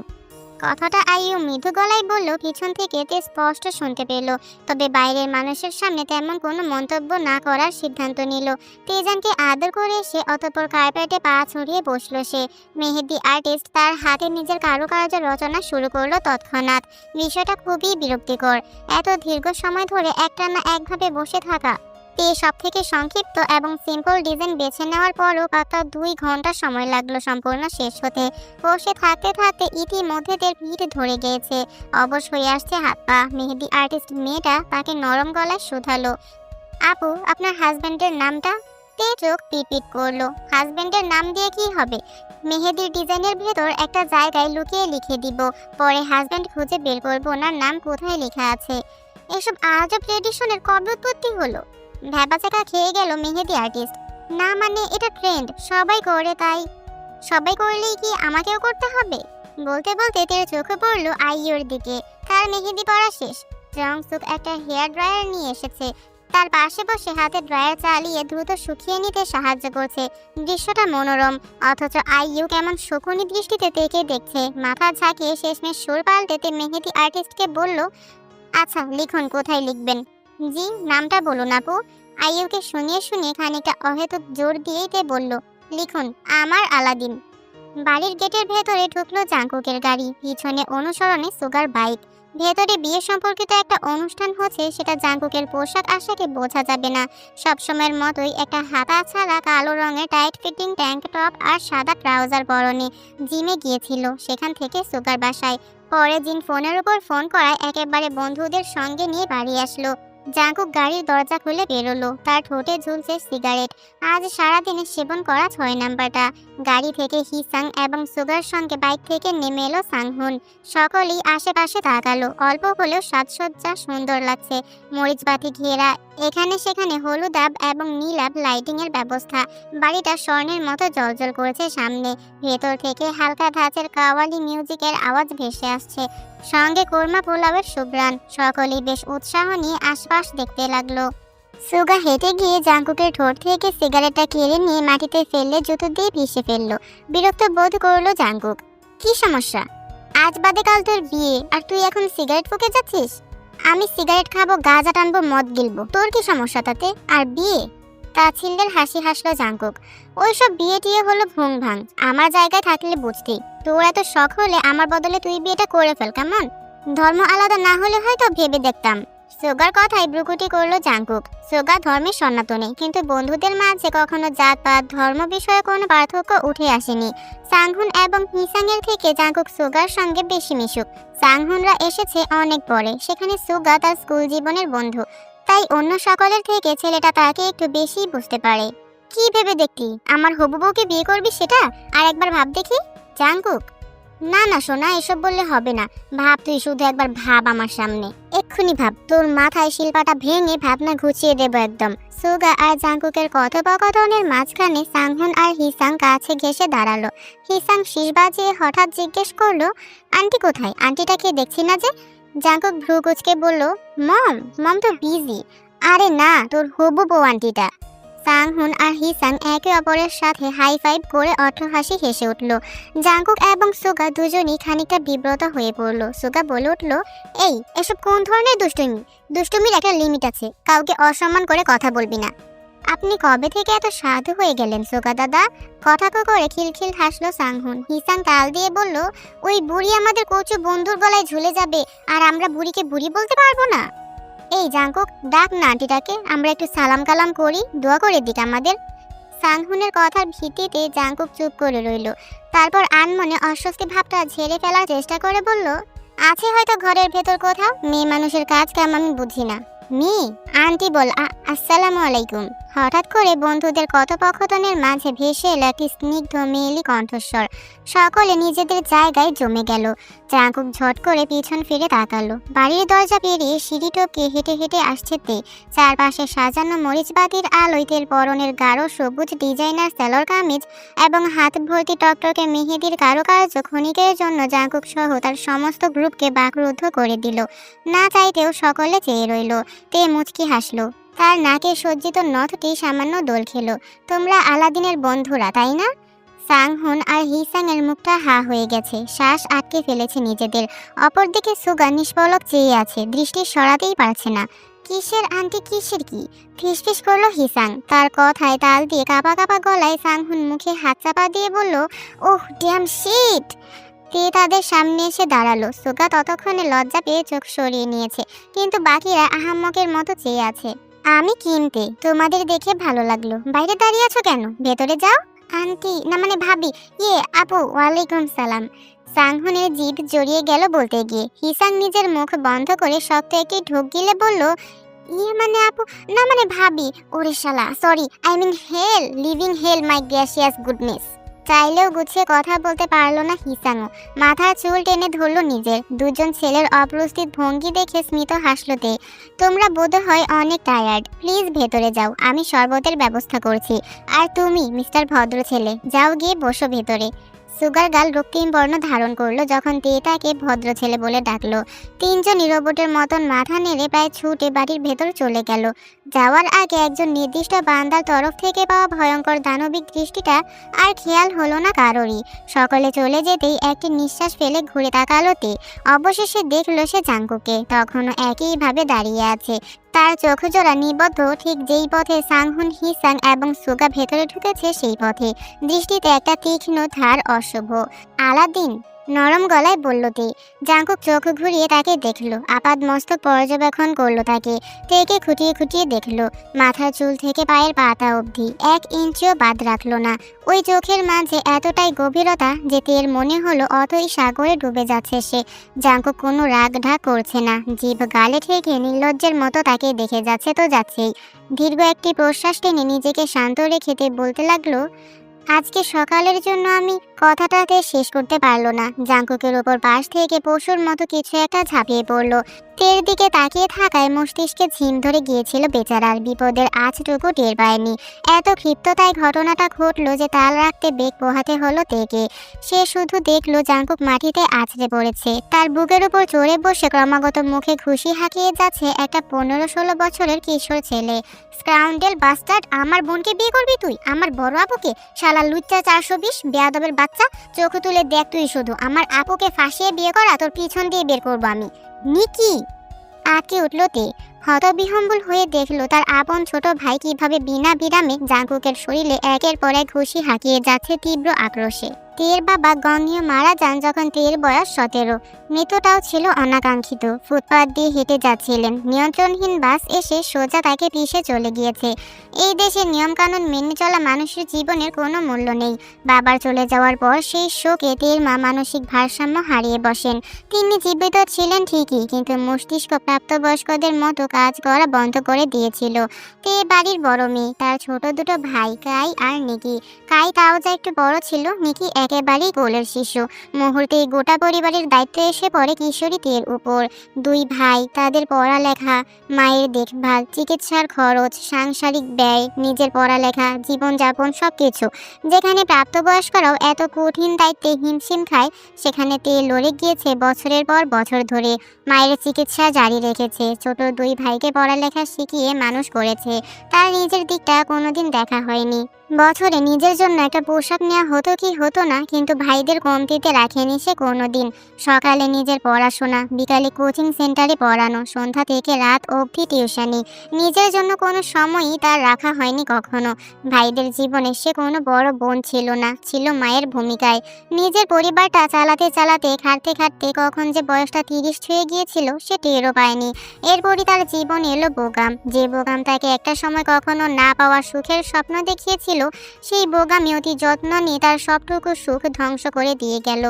কথাটা আইয়ু মৃদু গলায় বলল, পিছন থেকে তে স্পষ্ট শুনতে পেল। তবে বাইরের মানুষের সামনে তেমন কোনো মন্তব্য না করার সিদ্ধান্ত নিল। তেজানকে আদর করে এসে অতঃপর কার্পেটে পা ছড়িয়ে বসলো সে। মেহেদি আর্টিস্ট তার হাতে নিজের কারুকার্য রচনা শুরু করলো তৎক্ষণাৎ। বিষয়টা খুবই বিরক্তিকর, এত দীর্ঘ সময় ধরে একটানা একভাবে বসে থাকা। তে সব থেকে সংক্ষিপ্ত এবং সিম্পল ডিজাইন বেছে নেওয়ার পরও পাক্কা 2 ঘন্টা সময় লাগলো সম্পূর্ণ শেষ হতে। বসে থাকতে থাকতে ইতিমধ্যে তের পিঠ ধরে গিয়েছে, অবশ হয়ে আসছে হাত পা। মেহেদি আর্টিস্ট মেয়েটা তাকে নরম গলায় শুধালো, আপু আপনার হাজবেন্ডের নামটা? তে চোখ পিটপিট করলো। হাজবেন্ডের নাম দিয়ে কি হবে? মেহেদির ডিজাইনের ভেতর একটা জায়গায় লুকিয়ে লিখে দিব, পরে হাজবেন্ড খুঁজে বের করবো ওনার নাম কোথায় লেখা আছে। এসব আজব ট্রেডিশনের কবে উৎপত্তি হলো? ভ্যাবাচাকা খেয়ে গেল মেহেদি আর্টিস্ট। না মানে এটা ট্রেন্ড, সবাই করে, তাই সবাই করলেই কি আমাকেও করতে হবে? বলতে বলতে তের চোখে পড়লো আইয়ুর দিকে। তার মেহেদি পড়া শেষ, জংসুক একটা হেয়ার ড্রায়ার নিয়ে এসেছে। তার পাশে বসে হাতে ড্রায়ার চালিয়ে দ্রুত শুকিয়ে নিতে সাহায্য করছে। দৃশ্যটা মনোরম, অথচ আইয়ু কেমন শকুনি দৃষ্টিতে তেকে দেখছে। মাথা ঝাঁকিয়ে শেষমেশ সুর পাল্টেতে মেহেদি আর্টিস্টকে বলল, আচ্ছা লিখুন, কোথায় লিখবেন? জি, নামটা বলুন আপু। আইয়ুকে শুনিয়ে শুনিয়ে খানিকটা অহেতুক জোর দিয়েই তে বলল, লিখুন আমার আলাদিন। বাড়ির গেটের ভেতরে ঢুকলো জাঙ্কুকের গাড়ি, পিছনে অনুসরণে সুগার বাইক। ভেতরে বিয়ে সম্পর্কিত একটা অনুষ্ঠান হচ্ছে, সেটা জাঙ্কুকের পোশাক আশাকে বোঝা যাবে না। সবসময়ের মতোই একটা হাতা ছাড়া কালো রঙের টাইট ফিটিং ট্যাঙ্ক টপ আর সাদা ট্রাউজার পরনে জিমে গিয়েছিল, সেখান থেকে সুগার বাসায়। পরে জিন ফোনের উপর ফোন করায় একেবারে বন্ধুদের সঙ্গে নিয়ে বাড়ি আসলো। জাঙ্কুক গাড়ির দরজা খুলে বেরোলো, তার ঠোঁটে ঝুলছে সিগারেট। আজ সারাদিনে সেবন করা 6 নাম্বারটা। গাড়ি থেকে হিসাং এবং সুগার সঙ্গে বাইক থেকে নেমে এলো সাংহুন। সকলেই আশেপাশে তাকালো। অল্প হলেও সাজসজ্জা সুন্দর লাগছে, মরিচবাতি ঘেরা, এখানে সেখানে হলুদাব এবং নীলাভ লাইটিং এর ব্যবস্থা। বাড়িটা স্বর্ণের মতো জ্বলজ্বল করেছে সামনে। ভেতর থেকে হালকা ধাঁচের কাওয়ালি মিউজিকের আওয়াজ ভেসে আসছে, সঙ্গে কোরমা পোলাওয়ের সুঘ্রাণ। সকলেই বেশ উৎসাহ নিয়ে আশপাশ দেখতে লাগলো। সুগা হেঁটে গিয়ে জাঙ্কুকের ঠোঁট থেকে সিগারেটটা কেড়ে নিয়ে মাটিতে ফেললে জুতো দিয়ে পিষে ফেললো। বিরক্ত বোধ করলো জাঙ্কুক। কি সমস্যা? আজ বাদে কাল তোর বিয়ে, আর তুই এখন সিগারেট ফুঁকে যাচ্ছিস? আমি সিগারেট খাবো, গাঁজা টানবো, মদ গিলবো, তোর কি সমস্যা তাতে? আর বিয়ে? তাচ্ছিল্যের হাসি হাসলো জাঙ্কুক। ওইসব বিয়ে টিয়ে হলো ভুং ভাং, আমার জায়গায় থাকলে বুঝতি। তোর এত শখ হলে আমার বদলে তুই বিয়েটা করে ফেল, কেমন? ধর্ম আলাদা না হলে হয়তো ভেবে দেখতাম। সোগার কথায় ব্রুকুটি করলো জাঙ্কুক। সোগা ধর্মের সনাতনী, কিন্তু বন্ধুদের মাঝে কখনো জাতপাত ধর্ম বিষয়ে কোনো পার্থক্য উঠে আসেনি। সাংহুন এবং হিসাংয়ের থেকে জাঙ্কুক সোগার সঙ্গে বেশি মিশুক। সাংহুনরা এসেছে অনেক পরে, সেখানে সোগা তার স্কুল জীবনের বন্ধু, তাই অন্য সকলের থেকে ছেলেটা তাকে একটু বেশি বুঝতে পারে। কি ভেবে দেখতি আমার হবু বউকে বিয়ে করবি সেটা? আর একবার ভাব দেখি। জাঙ্কুক, না না সোনা, এসব বললে হবে না। ভাব, তুই শুধু একবার ভাব আমার সামনে, এক্ষুনি ভাব। তোর মাথায় শিল্পাটা ভেঙে ভাবনা ঘুচিয়ে দেব একদম। সুগা আর জাঙ্কুকের কথোপকথনের মাঝখানে সাংহুন আর হিসাং কাছে ঘেসে দাঁড়ালো। হিসাং শীষ বাজিয়ে হঠাৎ জিজ্ঞেস করলো, আন্টি কোথায়? আন্টিটাকে দেখছি না যে। জাঙ্কুক ভ্রু কুঁচকে বলল, মম মম তো বিজি। আরে না, তোর হবু বউ আন্টিটা। সাংহুন আর হিসাং একে অপরের সাথে হাই ফাইভ করে অট্টহাসি হেসে উঠল। জাঙ্কুক এবং সুগা দুজনই খানিকটা বিব্রত হয়ে পড়ল। সুগা বলে উঠল, এই এসব কোন ধরনের দুষ্টুমি? দুষ্টুমির একটা লিমিট আছে, কাউকে অসম্মান করে কথা বলবি না। আপনি কবে থেকে এত সাধু হয়ে গেলেন সুগা দাদা? কথা করে খিলখিল হাসলো সাংহুন। হিসাং তাল দিয়ে বলল, ওই বুড়ি আমাদের কচু বন্ধুর গলায় ঝুলে যাবে, আর আমরা বুড়িকে বুড়ি বলতে পারবো না? এই জাঙ্কুক, ডাক না আন্টিটাকে, আমরা একটু সালাম কালাম করি, দোয়া করে দিক আমাদের। সাংহুনের কথার ভিত্তিতে জাঙ্কুক চুপ করে রইল। তারপর আনমনে অস্বস্তি ভাবটা ঝেড়ে ফেলার চেষ্টা করে বলল, আছে হয়তো ঘরের ভেতর কোথাও। মেয়ে মানুষের কাজ কাম আমি বুঝি না। মি আন্টি বল আসসালামু আলাইকুম। হঠাৎ করে বন্ধুদের কথোপকথনের মাঝে ভেসে এলো একটি স্নিগ্ধ মেয়েলি কণ্ঠস্বর। সকলে নিজেদের জায়গায় জমে গেল। জাঙ্কুক ঝট করে পিছন ফিরে তাকালো। বাড়ির দরজা পেরিয়ে সিঁড়ি টপকে হেঁটে হেঁটে আসছে তে। চারপাশে সাজানো মরিচবাতির আলোয় তের পরনের গাঢ় সবুজ ডিজাইনার সালোয়ার কামিজ এবং হাত ভর্তি টকটকে মেহেদির কারুকার্য ক্ষণিকের জন্য জাঙ্কুক সহ তার সমস্ত গ্রুপকে বাকরুদ্ধ করে দিল। না চাইতেও সকলে চেয়ে রইল। তে মুচকি হাসলো। তার নাকে সজ্জিত নথটি সামান্য দোল খেল। তোমরা আলাদিনের বন্ধুরা, তাই না? সাংহুন আর হিসাং এর মুখটা হা হয়ে গেছে, শ্বাস আটকে ফেলেছে নিজেদের। অপরদিকে সুগা নিষ্পলক চেয়ে আছে, দৃষ্টি সরাতেই পারছে না। কিসের আন্টি, কিসের কি? ফিসফিস করলো হিসাং। তার কথায় তাল দিয়ে কাঁপা কাঁপা গলায় সাংহুন মুখে হাত চাপা দিয়ে বলল, ওহ ড্যাম শিট। তে তাদের সামনে এসে দাঁড়ালো। সুগা ততক্ষণে লজ্জা পেয়ে চোখ সরিয়ে নিয়েছে, কিন্তু বাকিরা আহাম্মকের মতো চেয়ে আছে। আমি কিনতে, তোমাদের দেখে ভালো লাগলো। বাইরে দাঁড়িয়ে আছো কেন? ভেতরে যাও। আন্টি, না মানে ভাবি, আপু, ওয়ালাইকুম সালাম। সাংহুনের জিভ জড়িয়ে গেল বলতে গিয়ে। হিসাং নিজের মুখ বন্ধ করে শক্ত একটি ঢোক গিলে বলল, মানে আপু, না মানে ভাবি। ওরে শালা, sorry, I mean hell, living hell my gracious goodness. চাইলেও গুছিয়ে কথা বলতে পারলো না হিসাংও। মাথার চুল টেনে ধরল নিজের। দুজন ছেলের অপ্রস্তুত ভঙ্গি দেখে স্মিত হাসলো তে। তোমরা বোধহয় অনেক টায়ার্ড, প্লিজ ভেতরে যাও, আমি শরবতের ব্যবস্থা করছি। আর তুমি মিস্টার ভদ্র ছেলে, যাও গিয়ে বসো ভেতরে। সুগার গাল রক্তিম বর্ণ ধারণ করলো যখন তে তাকে ভদ্র ছেলে বলে ডাকলো। তিনজনই রোবটের মতন মাথা নেড়ে প্রায় ছুটে বাড়ির ভেতর চলে গেল। যাওয়ার আগে একজন নির্দিষ্ট বান্দার তরফ থেকে পাওয়া ভয়ঙ্কর দানবিক দৃষ্টিটা আর খেয়াল হলো না কারোরই। সকলে চলে যেতেই একটি নিঃশ্বাস ফেলে ঘুরে তাকালো তে। অবশেষে দেখলো সে জাঙ্কুকে, তখনও একইভাবে দাঁড়িয়ে আছে। তার চোখ জোড়া নিবদ্ধ ঠিক যেই পথে সাংহুন, হিসাং এবং সুগা ভেতরে ঢুকেছে সেই পথে। দৃষ্টিতে একটা তীক্ষ্ণ ধার, অশুভ। আলাদিন, নরম গলায় বলল তে। জাঙ্কুক চোখ ঘুরিয়ে তাকে দেখলো, আপাদ মস্তক পর্যবেক্ষণ করলো তাকে। তেকে খুঁটিয়ে খুঁটিয়ে দেখলো, মাথার চুল থেকে পায়ের পাতা অবধি 1 ইঞ্চিও বাদ রাখলো না। ওই চোখের মাঝে এতটাই গভীরতা যে তের মনে হলো অতই সাগরে ডুবে যাচ্ছে সে। জাঙ্কুক কোনো রাগ ঢাক করছে না, জিভ গালে ঠেকে নির্লজ্জের মতো তাকে দেখে যাচ্ছে তো যাচ্ছেই। দীর্ঘ একটি প্রশ্বাস টেনে নিজেকে শান্ত রেখে তে বলতে লাগলো, আজকে সকালের জন্য আমি কথাটাতে শেষ করতে পারলো না। জাঙ্কুকের ওপর পাশ থেকে পশুর মতো কিছু একটা ঝাঁপিয়ে পড়লো। তের দিকে তাকিয়ে থাকায় মস্তিষ্কে ঝিম ধরে গিয়েছিল বেচারার। বিপদের আঁচটুকু টের পায়নি। এত ক্ষিপ্ততায় ঘটনাটা ঘটলো যে তাল রাখতে বেগ পোহাতে হলো তেকে। সে শুধু দেখলো জাঙ্কুক মাটিতে আছড়ে পড়েছে। তার বুকের উপর চড়ে বসে ক্রমাগত মুখে খুশি হাঁকিয়ে যাচ্ছে একটা 15-16 বছরের কিশোর ছেলে। স্কাউন্ডেল বাস্টার্ড, আমার বোনকে বিয়ে করবি তুই? আমার বড় আপুকে? শালা লুচ্চা 420 বেয়াদবের বাচ্চা, চোখ তুলে দেখ তুই শুধু। আমার আপুকে ফাঁসিয়ে বিয়ে করা তোর পিছন দিয়ে বের করবো আমি। নিকি, আটকে উঠল তে। হতবিহম্বল হয়ে দেখলো তার আপন ছোট ভাই কিভাবে বিনা বিরামে জাঙ্কুকের শরীরে একের পর এক ঘুষি হাঁকিয়ে যাচ্ছে তীব্র আক্রোশে। তের বাবা গঙ্গীয় মারা যান যখন তের বয়স 17। মৃত্যুটাও ছিল অনাকাঙ্ক্ষিত। ফুটপাত দিয়ে হেঁটে যাচ্ছিলেন, নিয়ন্ত্রণহীন বাস এসে সোজা তাকে পিষে চলে গিয়েছে। এই দেশে নিয়মকানুন মেনে চলা মানুষের জীবনের কোনো মূল্য নেই। বাবার চলে যাওয়ার পর সেই শোকে তের মা মানসিক ভারসাম্য হারিয়ে বসেন। তিনি জীবিত ছিলেন ঠিকই, কিন্তু মস্তিষ্ক প্রাপ্তবয়স্কদের মতো কাজ করা বন্ধ করে দিয়েছিল। তে বাড়ির বড় মেয়ে, তার ছোট দুটো ভাই কাই আর নিকি। কাই তাও যা একটু বড় ছিল, নিকি একেবারেই কোলের শিশু। মুহূর্তেই গোটা পরিবারের দায়িত্ব এসে পড়ে কিশোরী তের উপর। 2 ভাই, তাদের পড়ালেখা, মায়ের দেখভাল, চিকিৎসার খরচ, সাংসারিক ব্যয়, নিজের পড়ালেখা, জীবনযাপন সবকিছু। যেখানে প্রাপ্তবয়স্করাও এত কঠিন দায়িত্বে হিমশিম খায়, সেখানে তে লড়ে গিয়েছে বছরের পর বছর ধরে। মায়ের চিকিৎসা জারি রেখেছে, ছোট 2 ভাইকে পড়ালেখা শিখিয়ে মানুষ করেছে। তার নিজের দিকটা কোনোদিন দেখা হয়নি। বছরে নিজের জন্য একটা পোশাক নেওয়া হতো কি হতো না, কিন্তু ভাইদের কমতিতে রাখেনি সে কোনোদিন। সকালে নিজের পড়াশোনা, বিকালে কোচিং সেন্টারে পড়ানো, সন্ধ্যা থেকে রাত অবধি টিউশনি। নিজের জন্য কোনো সময়ই তার রাখা হয়নি কখনো। ভাইদের জীবনে সে কোনো বড় বোন ছিল না, ছিল মায়ের ভূমিকায়। নিজের পরিবারটা চালাতে চালাতে খাটতে খাটতে কখন যে বয়সটা 30 ছুঁয়ে গিয়েছিল সে টেরও পায়নি। এরপরই তার জীবন এলো বোগাম। যে বোগাম তাকে একটা সময় কখনো না পাওয়া সুখের স্বপ্ন দেখিয়েছিল, সেই বোগামি অতি যত্ন নিয়ে তার সবটুকু সুখ ধ্বংস করে দিয়ে গেল।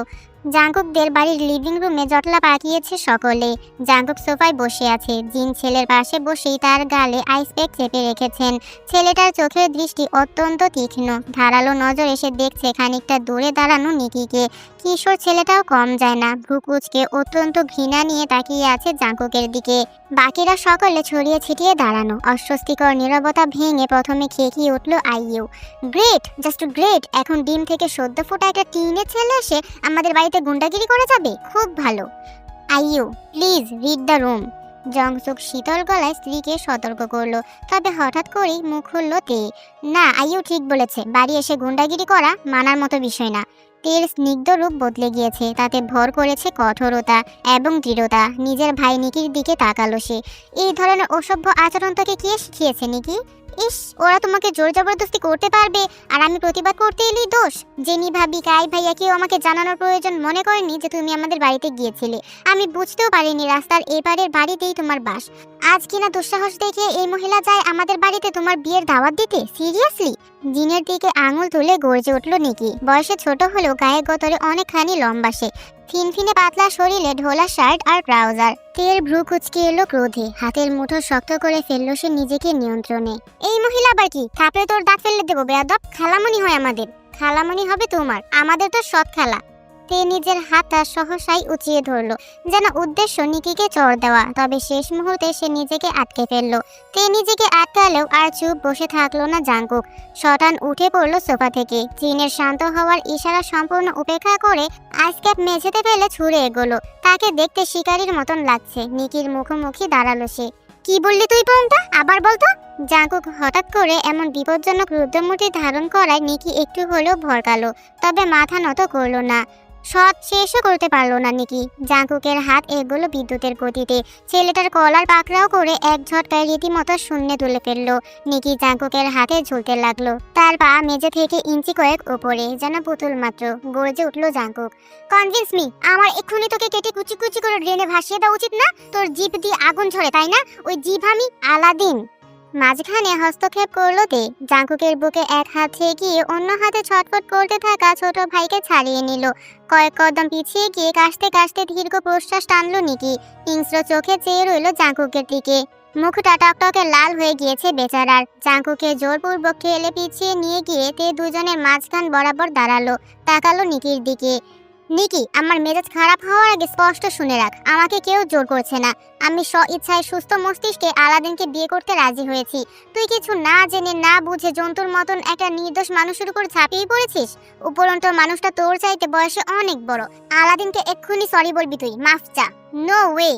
জাঙ্কুকদের বাড়ির লিভিং রুমে জটলা পাকিয়েছে সকলে। জাঙ্কুক সোফায় বসে আছে, জিন ছেলের পাশে বসেই তার গালে আইস প্যাক চেপে রেখেছেন। ছেলেটার চোখের দৃষ্টি অত্যন্ত তীক্ষ্ণ, ধারালো নজর এসে দেখছে খানিকটা দূরে দাঁড়ানো নিকিকে। কিশোর ছেলেটাও কম যায় না, ভ্রু কুঁচকে অত্যন্ত ঘৃণা নিয়ে তাকিয়ে আছে জাঙ্কুকের দিকে। বাকিরা সকলে ছড়িয়ে ছিটিয়ে দাঁড়ানো। অস্বস্তিকর নীরবতা ভেঙে প্রথমে খেকিয়ে উঠল আইইউ। Great, just great! এখন ডিম থেকে সদ্য ফোটা একটা টিনের ছেলে এসে আমাদের বাড়িতে গুন্ডাগিরি করে যাবে, খুব ভালো। IU, please read the room. Jungsuk শীতল গলায় স্ত্রীকে সতর্ক করলো, তবে হঠাৎ করেই মুখ খুলল তে। না, আইইউ ঠিক বলেছে, বাড়ি এসে গুন্ডাগিরি করা মানার মতো বিষয় না। তের স্নিগ্ধ রূপ বদলে গিয়েছে, তাতে ভর করেছে কঠোরতা এবং দৃঢ়তা। নিজের ভাই নিকির দিকে তাকালো সে। এই ধরনের অসভ্য আচরণ তোকে কে শিখিয়েছে নিকি? ইস, ওরা তোমাকে জোর জবরদস্তি করতে পারবে আর আমি প্রতিবাদ করতে এলেই দোষ? জেনি ভাবি, কাই ভাইয়া কেউ আমাকে জানানোর প্রয়োজন মনে করেনি যে তুমি আমাদের বাড়িতে গিয়েছিলে। আমি বুঝতেও পারিনি রাস্তার এপারের বাড়িতেই তোমার বাস। আজ কিনা দুঃসাহস দেখে এই মহিলা যায় আমাদের বাড়িতে তোমার বিয়ের দাওয়াত দিতে? সিরিয়াসলি? জিনের দিকে আঙুল তুলে গর্জে উঠল নিকি। বয়সে ছোট হলেও গায়ে গতরে অনেকখানি লম্বা সে। ফিনফিনে পাতলা শরীরে ঢোলা শার্ট আর ট্রাউজার। তের ভ্রু কুচকে এলো ক্রোধে, হাতের মুঠো শক্ত করে ফেললো সে নিজেকে নিয়ন্ত্রণে। এই মহিলা আবার কি? থাপড়ে তোর দাঁত ফেললে দেবো বেয়াদব। খালামণি হয় আমাদের। খালামণি হবে তোমার, আমাদের তো সৎ খালা। তে নিজের হাতটা সহসাই উঁচিয়ে ধরলো, যেন উদ্দেশ্য নিকিকে চড় দেওয়া। তবে শেষ মুহূর্তে সে নিজেকে আটকে ফেললো। তে নিজেকে আটকালেও আর চুপ বসে থাকলো না জাঙ্কুক। শটান উঠে পড়লো সোফা থেকে। চীনের শান্ত হওয়ার ইশারা সম্পূর্ণ উপেক্ষা করে আইসক্যাপ মেঝেতে ফেলে ছুঁড়ে এগোলো। তাকে দেখতে শিকারীর মতন লাগছে। নিকির মুখোমুখি দাঁড়ালো সে। কি বললি তুই বোনটা? আবার বলতো। জাঙ্কুক হঠাৎ করে এমন বিপজ্জনক রুদ্রমূর্তি ধারণ করায় নিকি একটু হলেও ভরকালো, তবে মাথা নত করলো না। শট শেষও করতে পারলো না নিকি। জাঙ্কুকের হাত এগুলো বিদ্যুতের গতিতে ছেলেটার কলার পাকড়াও করে এক ঝটকায় রীতিমতো শূন্যে তুলে ফেললো। নিকি জাঙ্কুকের হাতে ঝুলতে লাগলো, তার পা মেঝে থেকে ইঞ্চি কয়েক উপরে, যেন পুতুল মাত্র। গর্জে উঠলো জাঙ্কুক। কনভিন্স মি, আমার এক্ষুনি তোকে কেটে কুচি কুচি করে ড্রেনে ভাসিয়ে দেওয়া উচিত না? তোর জিভ দিয়ে আগুন ঝরে, তাই না? ওই জিভ আমি আলাদিন। মাঝখানে হস্তক্ষেপ করলো তে। জাঙ্কুকের বুকে এক হাত ঠেকিয়ে অন্য হাতে ছটফট করতে থাকা ছোট ভাইকে ছাড়িয়ে নিল। কয়েক কদম পিছিয়ে গিয়ে কাশতে কাশতে দীর্ঘ প্রশ্বাস টানলো নিকি। হিংস্র চোখে চেয়ে রইল জাঙ্কুকের দিকে। মুখটা টকটকে লাল হয়ে গিয়েছে বেচারার। জাঙ্কুকে জোরপূর্বক ঠেলে পিছিয়ে নিয়ে গিয়ে তে দুজনের মাঝখান বরাবর দাঁড়ালো, তাকালো নিকির দিকে। নিকি, আমার মেজাজ খারাপ হওয়ার আগে স্পষ্ট শুনে রাখ, আমাকে কেউ জোর করছে না। আমি স্ব ইচ্ছায় সুস্থ মস্তিষ্কে আলাদিনকে বিয়ে করতে রাজি হয়েছি। তুই কিছু না জেনে না বুঝে জন্তুর মতন একটা নির্দোষ মানুষের উপর ঝাঁপিয়ে পড়েছিস। উপরন্ত মানুষটা তোর চাইতে বয়সে অনেক বড়। আলাদিনকে এক্ষুনি সরি বলবি তুই, মাফ চা। No way!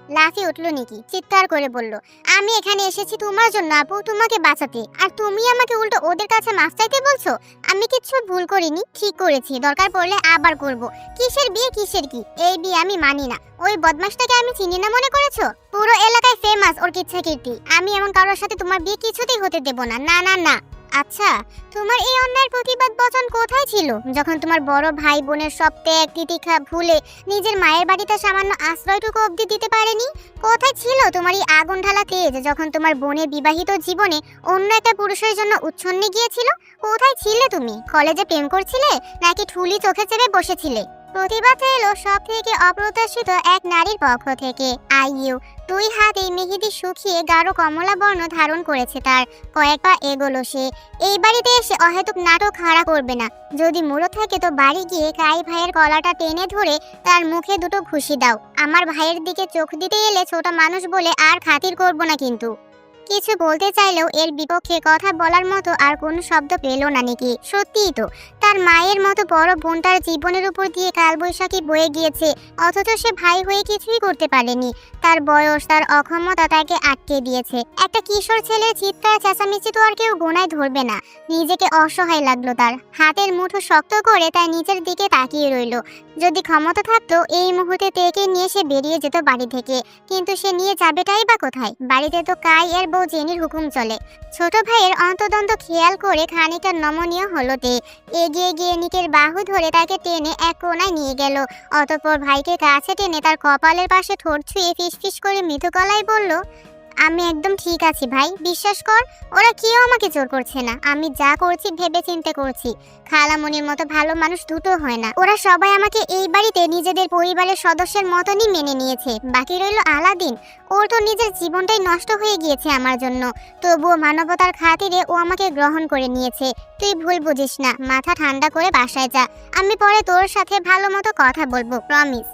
লাফিয়ে উঠল নিকি, চিৎকার করে বলল, আমি এখানে এসেছি তোমার জন্য আপু, তোমাকে বাঁচাতে, আর তুমি আমাকে উল্টো ওদের কাছে মাফ চাইতে বলছো? আমি কিচ্ছু ভুল করিনি, ঠিক করেছি, দরকার পড়লে আবার করব। কিসের বিয়ে, কিসের কি? এই বিয়ে আমি মানি না। ওই বদমাশটাকে আমি চিনি না মনে করেছো? পুরো এলাকায় ফেমাস ওর কিচ্ছা কীর্তি। আমি এমন কারোর সাথে তোমার বিয়ে কিছুতেই হতে দেব না, না না না। আচ্ছা, তোমার এই অন্যায়ের প্রতিবাদ বচন কোথায় ছিল যখন তোমার বড় ভাই বোনের সব ত্যাগ তিতিক্ষা ভুলে নিজের মায়ের বাড়িতে সামান্য আশ্রয়টুকু অবধি দিতে পারেনি? কোথায় ছিল তোমার এই আগুন ঢালা তেজ যখন তোমার বোনের বিবাহিত জীবনে অন্য একটা পুরুষের জন্য উচ্ছন্নে গিয়েছিল? কোথায় ছিলে তুমি? কলেজে প্রেম করছিলে নাকি ঠুলি চোখে চেপে বসেছিলে? প্রতিবাদ এলো সব থেকে অপ্রত্যাশিত এক নারীর পক্ষ থেকে। আইইউ, দুই হাতে মেহেদি শুকিয়ে গাঢ় কমলা বর্ণ ধারণ করেছে তার। কয়েক পা এগোলো সে। এই বাড়িতে এসে অহেতুক নাটক হারা করবে না। যদি মুড়ো থাকে তো বাড়ি গিয়ে কাই ভাইয়ের কলাটা টেনে ধরে তার মুখে দুটো ঘুষি দাও। আমার ভাইয়ের দিকে চোখ দিতে এলে ছোট মানুষ বলে আর খাতির করব না কিন্তু। কিছু বলতে চাইলেও এর বিপক্ষে কথা বলার মতো আর কোনো শব্দ পেল না নিকি। সত্যিই তো, তার মায়ের মতো বড় বোনটার জীবনের উপর দিয়ে কালবৈশাখী বয়ে গিয়েছে, অথচ সে ভাই হয়ে কিছুই করতে পারেনি। তার বয়স, তার অক্ষমতা তাকে আটকে দিয়েছে। একটা কিশোর ছেলের চিৎকার চেঁচামেচি তো আর কেউ গোনায় ধরবে না। নিজেকে অসহায় লাগলো তার। হাতের মুঠো শক্ত করে তার নিচের দিকে তাকিয়ে রইল। যদি ক্ষমতা থাকতো এই মুহূর্তে তেকে নিয়ে সে বেরিয়ে যেত বাড়ি থেকে, কিন্তু সে নিয়ে যাবেটাই বা কোথায়? বাড়িতে তো কাই এর বউ জেনির হুকুম চলে। ছোট ভাইয়ের অন্তদন্ত খেয়াল করে খানিকটা নমনীয় হলো তে। এগিয়ে গিয়ে নিকের বাহু ধরে তাকে টেনে এক কোণায় নিয়ে গেল। অতঃপর ভাইকে কাছে টেনে তার কপালের পাশে ঠোঁট ছুঁয়ে ফিসফিস করে মৃদু গলায় বলল, আমি একদম ঠিক আছি ভাই, বিশ্বাস কর। ওরা কেউ আমাকে জোর করছে না, আমি যা করছি ভেবে চিন্তে করছি। খালামণির মতো ভালো মানুষ দুটো হয় না। ওরা সবাই আমাকে এই বাড়িতে নিজেদের পরিবারের সদস্যের মতনই মেনে নিয়েছে। বাকি রইল আলাদিন, ওর তো নিজের জীবনটাই নষ্ট হয়ে গিয়েছে আমার জন্য, তবুও মানবতার খাতিরে ও আমাকে গ্রহণ করে নিয়েছে। তুই ভুল বুঝিস না, মাথা ঠান্ডা করে বাসায় যা, আমি পরে তোর সাথে ভালো মতো কথা বলবো, প্রমিস।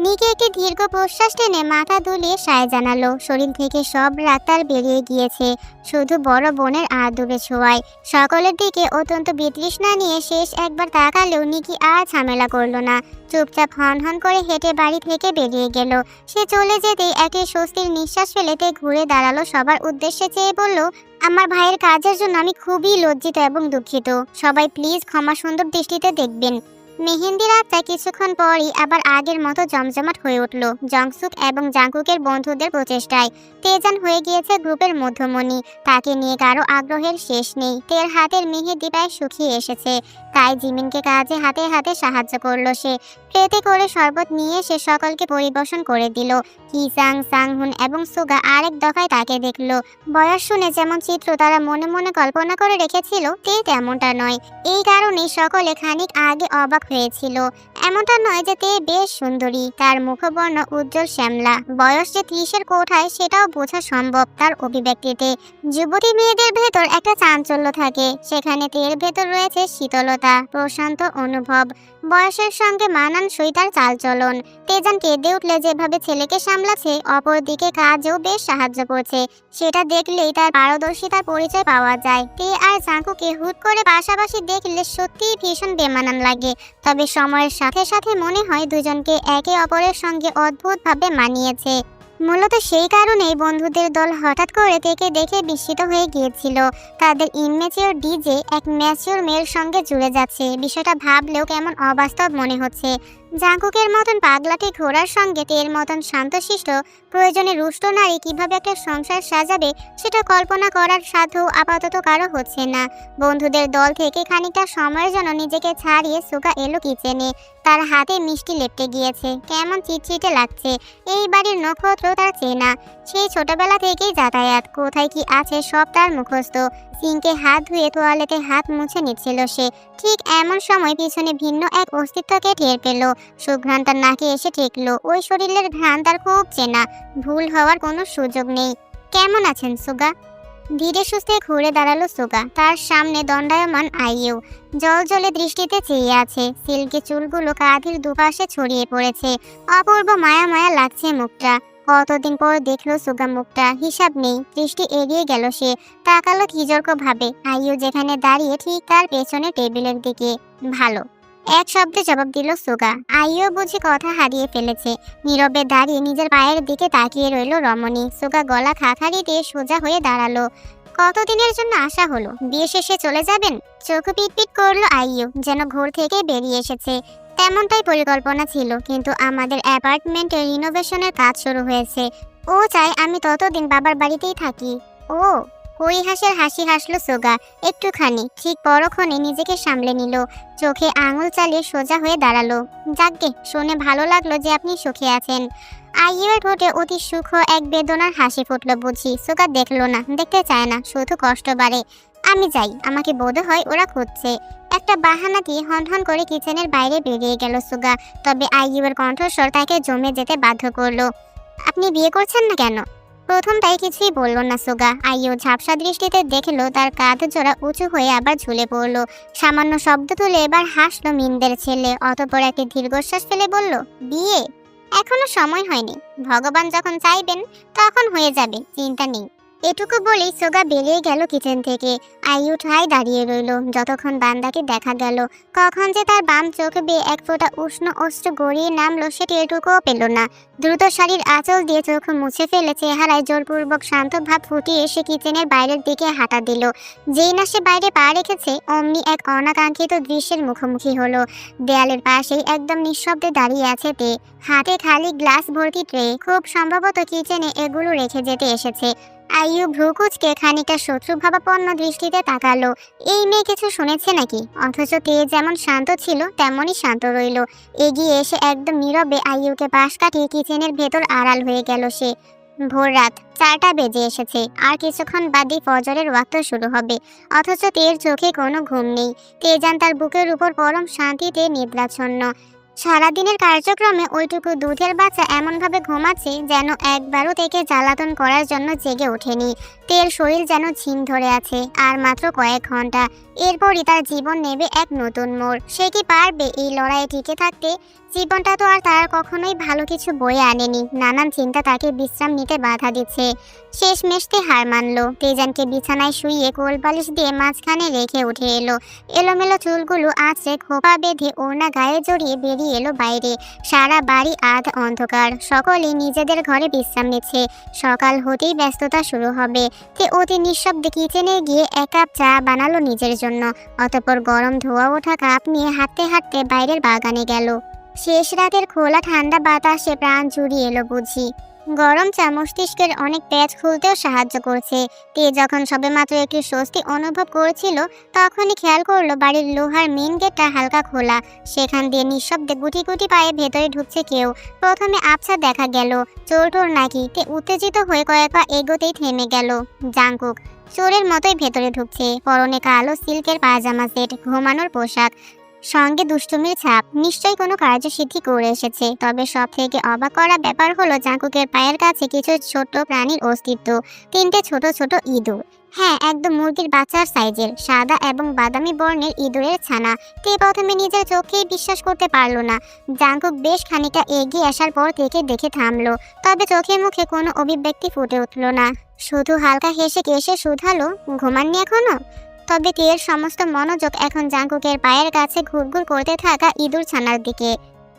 নিকে একটি দীর্ঘ প্রশ্বাস টেনে মাথা দুলিয়ে সায় জানালো। শরীর থেকে সব রাগ তার বেরিয়ে গিয়েছে, শুধু বড় বোনের আদুরে ছোঁয়ায়। সকলের দিকে অত্যন্ত বিতৃষ্ণা নিয়ে শেষ একবার তাকালেও নিকি আর ঝামেলা করলো না। চুপচাপ হন হন করে হেঁটে বাড়ি থেকে বেরিয়ে গেল। সে চলে যেতেই একে স্বস্তির নিঃশ্বাস ফেলেতে ঘুরে দাঁড়ালো, সবার উদ্দেশ্যে চেয়ে বলল, আমার ভাইয়ের কাজের জন্য আমি খুবই লজ্জিত এবং দুঃখিত। সবাই প্লিজ ক্ষমা সুন্দর দৃষ্টিতে দেখবেন। মেহেন্দি রাতটা কিছুক্ষণ পরই আবার আগের মতো জমজমাট হয়ে উঠল জংসুক এবং জাংকুকের বন্ধুদের প্রচেষ্টায়। তেজান হয়ে গিয়েছে গ্রুপের মধ্যমণি, তাকে নিয়ে কারো আগ্রহের শেষ নেই। তের হাতের মেহেদি প্রায় শুকিয়ে এসেছে, তাই জিমিনকে কাজে হাতে হাতে সাহায্য করলো সে। ট্রেতে করে শরবত নিয়ে সে সকলকে পরিবেশন করে দিল। কিসাং, সাংহুন এবং সুগা আরেক দফায় তাকে দেখলো। বয়স শুনে যেমন চিত্র তারা মনে মনে কল্পনা করে রেখেছিল, তে তেমনটা নয়। এই কারণেই সকলে খানিক আগে অবাক হয়েছিল। এমনটা নয় যে তে বেশ সুন্দরী, তার মুখবর্ণ উজ্জ্বল শ্যামলা। বয়স যে 30-এর কোঠায় সেটাও বোঝা সম্ভব তার অভিব্যক্তিতে। যুবতী মেয়েদের ভেতর একটা চাঞ্চল্য থাকে, সেখানে তের ভেতর রয়েছে শীতলতা, প্রশান্ত অনুভব। বয়সের সঙ্গে মানানসই তার চালচলন। তেজান কেঁদে উঠলে যেভাবে ছেলেকে সামলাচ্ছে, অপরদিকে কাজেও বেশ সাহায্য করছে, সেটা দেখলেই তার পারদর্শিতার পরিচয় পাওয়া যায়। তে আর জাঙ্কুকে হুট করে পাশাপাশি দেখলে সত্যিই ভীষণ বেমানান লাগে, তবে সময়ের সাথে সাথে মনে হয় দুজনকে একে অপরের সঙ্গে অদ্ভুতভাবে মানিয়েছে। মূলত সেই কারণেই বন্ধুদের দল হঠাৎ করে তেকে দেখে বিস্মিত হয়ে গিয়েছিল। তাদের ইনম্যাচিওর ডিজে এক ম্যাচিওর মেয়ের সঙ্গে জুড়ে যাচ্ছে, বিষয়টা ভাবলেও কেমন অবাস্তব মনে হচ্ছে। জাঙ্কুকের মতন পাগলাটে ঘোড়ার সঙ্গে তের মতন শান্তশিষ্ট প্রয়োজনে রুষ্ট নারী কিভাবে একটা সংসার সাজাবে, সেটা কল্পনা করার সাধ্য আপাতত কারো হচ্ছে না। বন্ধুদের দল থেকে খানিকটা সময়ের জন্য নিজেকে ছাড়িয়ে সুগা এলো কিচেনে। তার হাতে মিষ্টি লেপটে গিয়েছে, কেমন চিটচিটে লাগছে। এই বাড়ির নক্ষত্র তার চেনা, সেই ছোটবেলা থেকেই যাতায়াত, কোথায় কি আছে সব তার মুখস্থ। সিঙ্কে হাত ধুয়ে তোয়ালেতে হাত মুছে নিচ্ছিল সে। ঠিক এমন সময় পিছনে ভিন্ন এক অস্তিত্বকে টের পেল। সুঘ্রাণ তার নাকে এসে ঠেকলো। ওই শরীরের ঘ্রাণ তার খুব চেনা, ভুল হওয়ার কোনো সুযোগ নেই। কেমন আছেন সুগা? ধীরে সুস্থে ঘুরে দাঁড়ালো সুগা। তার সামনে দণ্ডায়মান আইয়ু জলজলে দৃষ্টিতে চেয়ে আছে। সিল্কি চুলগুলো কাঁধের দুপাশে ছড়িয়ে পড়েছে, অপূর্ব মায়া মায়া লাগছে মুখটা। কতদিন পর দেখলো সুগা মুখটা, হিসাব নেই। দৃষ্টি এড়িয়ে গেল সে, তাকালো তীর্যক ভাবে আইয়ু যেখানে দাঁড়িয়ে ঠিক তার পেছনে টেবিলের দিকে। ভালো, এক শব্দে জবাব দিল সুগা। আইয়ু বুঝি কথা হারিয়ে ফেলেছে, নীরবে দাঁড়িয়ে নিজের পায়ের দিকে তাকিয়ে রইল রমণী। সুগা গলা খাখারি দিয়ে সোজা হয়ে দাঁড়ালো। কতদিনের জন্য আসা হলো? বিয়ে শেষে চলে যাবেন? চোখ পিটপিট করলো আইয়ু, যেন ঘোর থেকে বেরিয়ে এসেছে। তেমনটাই পরিকল্পনা ছিল, কিন্তু আমাদের অ্যাপার্টমেন্টের রিনোভেশনের কাজ শুরু হয়েছে। ও চাই আমি ততদিন বাবার বাড়িতেই থাকি। ও, পরিহাসের হাসি হাসলো সুগা একটুখানি, ঠিক পরক্ষণে নিজেকে সামলে নিল। চোখে আঙুল চালিয়ে সোজা হয়ে দাঁড়ালো। যাকগে, শুনে ভালো লাগলো যে আপনি সুখে আছেন। আইয়ুর ঠোঁটে অতি সুখ এক বেদনার হাসি ফুটলো বুঝি। সুগা দেখলো না, দেখতে চায় না, শুধু কষ্ট বাড়ে। আমি যাই, আমাকে বোধ হয় ওরা খুঁজছে। একটা বাহানা দিয়ে হনহন করে কিচেনের বাইরে বেরিয়ে গেল সুগা। তবে আইয়ুর কণ্ঠস্বর তাকে জমে যেতে বাধ্য করলো। আপনি বিয়ে করছেন না কেন? প্রথমটাই কিছুই বলল না সুগা। আইয়ু ঝাপসা দৃষ্টিতে দেখলো তার কাঁধ জোড়া উঁচু হয়ে আবার ঝুলে পড়লো। সামান্য শব্দ তুলে এবার হাসলো মিন্দের ছেলে। অতঃপর একটি দীর্ঘশ্বাস ফেলে বলল, বিয়ে এখনো সময় হয়নি, ভগবান যখন চাইবেন তখন হয়ে যাবে, চিন্তা নেই। এটুকু বলেই সুগা বেরিয়ে গেল কিচেন থেকে। আইয়ু ঠায় দাঁড়িয়ে রইল, যতক্ষণ বান্দাকে দেখা গেল। কখন যে তার বাম চোখ বেয়ে এক ফোঁটা উষ্ণ অশ্রু গড়িয়ে নামলো সেটি এটুকুও পেল না। দ্রুত শাড়ির আঁচল দিয়ে চোখ মুছে ফেলে চেহারায় জোরপূর্বক শান্ত ভাব ফুটিয়ে এসে কিচেনের বাইরের দিকে হাঁটা দিল। যেই না সে বাইরে পা রেখেছে, অমনি এক অনাকাঙ্ক্ষিত দৃশ্যের মুখোমুখি হলো। দেয়ালের পাশেই একদম নিঃশব্দে দাঁড়িয়ে আছে তে, হাতে খালি গ্লাস ভর্তি ট্রে। খুব সম্ভবত কিচেনে এগুলো রেখে যেতে এসেছে। আইয়ু ভ্রুকুচকে খানিকটা শত্রুভাবাপন্ন দৃষ্টিতে তাকালো। এই মেয়ে কিছু শুনেছে নাকি? অথচ তে যেমন শান্ত ছিল তেমনই শান্ত রইল। এগিয়ে এসে একদম নীরবে আইয়ুকে পাশ কাটিয়ে কিচেনের ভেতর আড়াল হয়ে গেল সে। ভোর রাত 4টা বেজে এসেছে, আর কিছুক্ষণ বাদে ফজরের ওয়াক্ত শুরু হবে। অথচ তের চোখে কোনো ঘুম নেই। তেজান তার বুকের উপর পরম শান্তিতে নিদ্রাচ্ছন্ন। সারাদিনের কার্যক্রমে ওইটুকু দুধের বাচ্চা এমনভাবে ঘুমাচ্ছে যেন একবারও তেকে জ্বালাতন করার জন্য জেগে ওঠেনি। তের শরীর যেন ঝিম ধরে আছে, আর মাত্র কয়েক ঘন্টা, এরপরই তার জীবন নেবে এক নতুন মোড়। সে কি পারবে এই লড়াইয়ে টিকে থাকতে? জীবনটা তো আর তার কখনোই ভালো কিছু বয়ে আনেনি। নানান চিন্তা তাকে বিশ্রাম নিতে বাধা দিচ্ছে। শেষমেশতে হার মানলো। তেজানকে বিছানায় শুইয়ে কোলবালিশ দিয়ে মাঝখানে রেখে উঠে এলো। এলোমেলো চুলগুলো আঁচড়ে খোপা বেঁধে ওড়না গায়ে জড়িয়ে বেরিয়ে এলো বাইরে। সারা বাড়ি আধ অন্ধকার, সকলেই নিজেদের ঘরে বিশ্রাম নিচ্ছে। সকাল হতেই ব্যস্ততা শুরু হবে। তে অতি নিঃশব্দে কিচেনে গিয়ে এক কাপ চা বানালো নিজের জন্য। অতঃপর গরম ধোয়া ওঠা কাপ নিয়ে হাঁটতে হাঁটতে বাইরের বাগানে গেল। শেষ রাতের খোলা ঠান্ডা বাতাসে প্রাণ জুড়িয়ে এলো বুঝি। গরম চা মস্তিষ্কের অনেক পেঁচ খুলতেও সাহায্য করছে। তে যখন সবেমাত্র একটু স্বস্তি অনুভব করছিল, তখনই খেয়াল করলো বাড়ির লোহার মেন গেটটা হালকা খোলা। সেখান দিয়ে নিঃশব্দে গুটি গুটি পায়ে ভেতরে ঢুকছে কেউ। প্রথমে আবছা দেখা গেল, চোর টোর নাকি। তে উত্তেজিত হয়ে কয়েক পা এগোতেই থেমে গেল। জাংকুক চোরের মতোই ভেতরে ঢুকছে, পরনে কালো সিল্কের পায়জামা সেট, ঘুমানোর পোশাক, সঙ্গে দুষ্টুমির ছাপ। নিশ্চয়ই কোনো কার্যসিদ্ধি করে এসেছে। তবে সব থেকে অবাক করা ব্যাপার হলো জাংকুকের পায়ের কাছে কিছু ছোট প্রাণীর অস্তিত্ব। 3টে ছোট ছোট ইঁদুর। হ্যাঁ, একদম মুরগির বাচ্চার সাইজের, সাদা এবং বাদামি বর্ণের ইঁদুরের ছানা। তে প্রথমে নিজের চোখেই বিশ্বাস করতে পারল না। জাংকুক বেশ খানিকটা এগিয়ে আসার পর থেকে দেখে থামলো। তবে চোখে মুখে কোনো অভিব্যক্তি ফুটে উঠল না। শুধু হালকা হেসে কেসে শুধালো, ঘুমাননি এখনো? তবে তের সমস্ত মনোযোগ এখন জাংকুকের পায়ের কাছে ঘুরঘুর করতে থাকা ইঁদুর ছানার দিকে।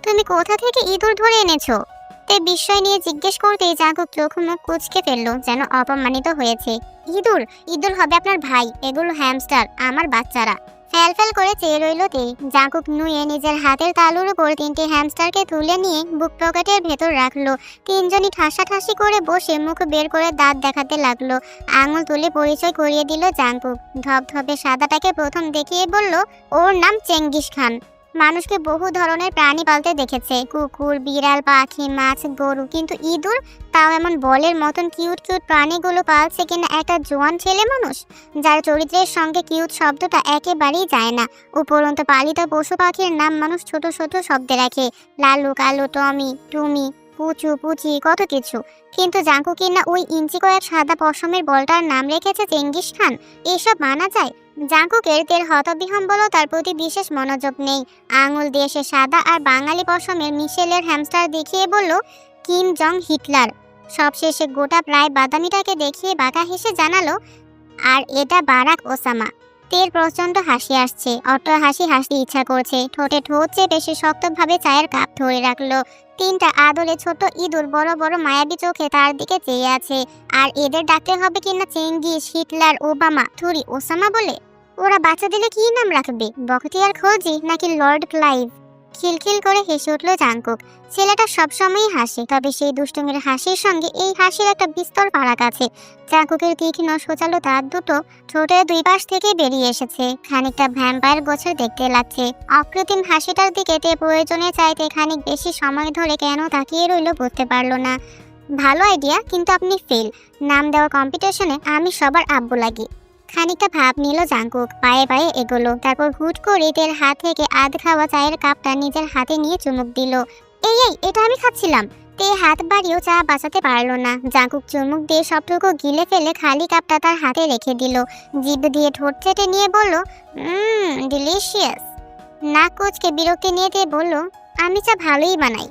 তুমি কোথা থেকে ইঁদুর ধরে এনেছো? তে বিস্ময় নিয়ে জিজ্ঞেস করতেই জাংকুক চোখ মুখ কুঁচকে ফেললো, যেন অপমানিত হয়েছে। ইঁদুর? ইঁদুর হবে আপনার ভাই, এগুলো হ্যামস্টার, আমার বাচ্চারা। ফ্যাল করে চেয়ে রইল তে। জাংকুক নুয়ে নিজের হাতের তালুর উপর 3টে হ্যামস্টারকে তুলে নিয়ে বুক পকেটের ভেতর রাখলো। তিনজনই ঠাসাঠাসি করে বসে মুখ বের করে দাঁত দেখাতে লাগলো। আঙুল তুলে পরিচয় করিয়ে দিল জাংকুক। ধবধবে সাদাটাকে প্রথম দেখিয়ে বলল, ওর নাম চেঙ্গিস খান। মানুষকে বহু ধরনের প্রাণী পালতে দেখেছে, কুকুর, বিড়াল, পাখি, মাছ, গরু, কিন্তু ইঁদুর, তাও এমন বলের মতন কিউট কিউট প্রাণীগুলো পালছে কিনা একটা জোয়ান ছেলে মানুষ, যার চরিত্রের সঙ্গে কিউট শব্দটা একেবারেই যায় না। উপরন্ত পালিত পশু পাখির নাম মানুষ ছোট ছোট শব্দে রাখে, লালু, কালু, টমি, টুমি, পুচু, পুচি, কত কিছু। কিন্তু জাংকুক না ওই ইঞ্চি কয়েক সাদা পশমের বলটার নাম রেখেছে চেঙ্গিস খান। এসব মানা যায়? জাংকুকের তের হতবিহ্বলতার প্রতি বিশেষ মনোযোগ নেই। আঙুল দিয়ে সে সাদা আর বাঙালি পশমের মিশেলের হ্যামস্টার দেখিয়ে বলল, কিম জং হিটলার। সবশেষে গোটা প্রায় বাদামিটাকে দেখিয়ে বাঁকা হেসে জানালো, আর এটা বারাক ওসামা। তের প্রচন্ড হাসি আসছে, অট্ট হাসি হাসতে ইচ্ছা করছে। ঠোঁটে ঠোঁট চেপে সে শক্তভাবে চায়ের কাপ ধরে রাখলো। 3টা আদরে ছোট ইঁদুর বড় বড় মায়াবী চোখে তার দিকে চেয়ে আছে। আর এদের ডাকতে হবে কিনা চেঙ্গিস, হিটলার, ওবামা, থুরি, ওসামা বলে? ওরা বাচ্চা দিলে কি নাম রাখবে? বখতিয়ার খলজি নাকি লর্ড ক্লাইভ? খিলখিল করে হেসে উঠল জাংকুক। ছেলেটা সবসময়ই হাসে, তবে সেই দুষ্টুমির হাসির সঙ্গে এই হাসির একটা বিস্তর ফারাক আছে। জাংকুকের তীক্ষ্ণ সোচালো দাঁত দুটো ঠোঁটের দুই পাশ থেকে বেরিয়ে এসেছে, খানিকটা ভ্যাম্পায়ার গোছের দেখতে লাগছে। অকৃত্রিম হাসিটার দিকে তে প্রয়োজনে চাইতে খানিক বেশি সময় ধরে কেন তাকিয়ে রইল বুঝতে পারল না। ভালো আইডিয়া, কিন্তু আপনি ফেল। নাম দেওয়ার কম্পিটিশনে আমি সবার আব্বু লাগি। খানিকটা ভাব নিল জাংকুক, পায়ে পায়ে এগোলো। তারপর হুট করে তের হাত থেকে আধ খাওয়া চায়ের কাপটা নিজের হাতে নিয়ে চুমুক দিল। এই এই, এটা আমি খাচ্ছিলাম। তে হাত বাড়িয়েও চা বাঁচাতে পারলো না। জাংকুক চুমুক দিয়ে সবটুকু গিলে ফেলে খালি কাপটা তার হাতে রেখে দিল। জিভ দিয়ে ঠোঁট চেটে নিয়ে বলল, ডিলিশিয়াস। নাক কুচকে বিরক্তি নিয়ে তে বলল, আমি চা ভালোই বানাই।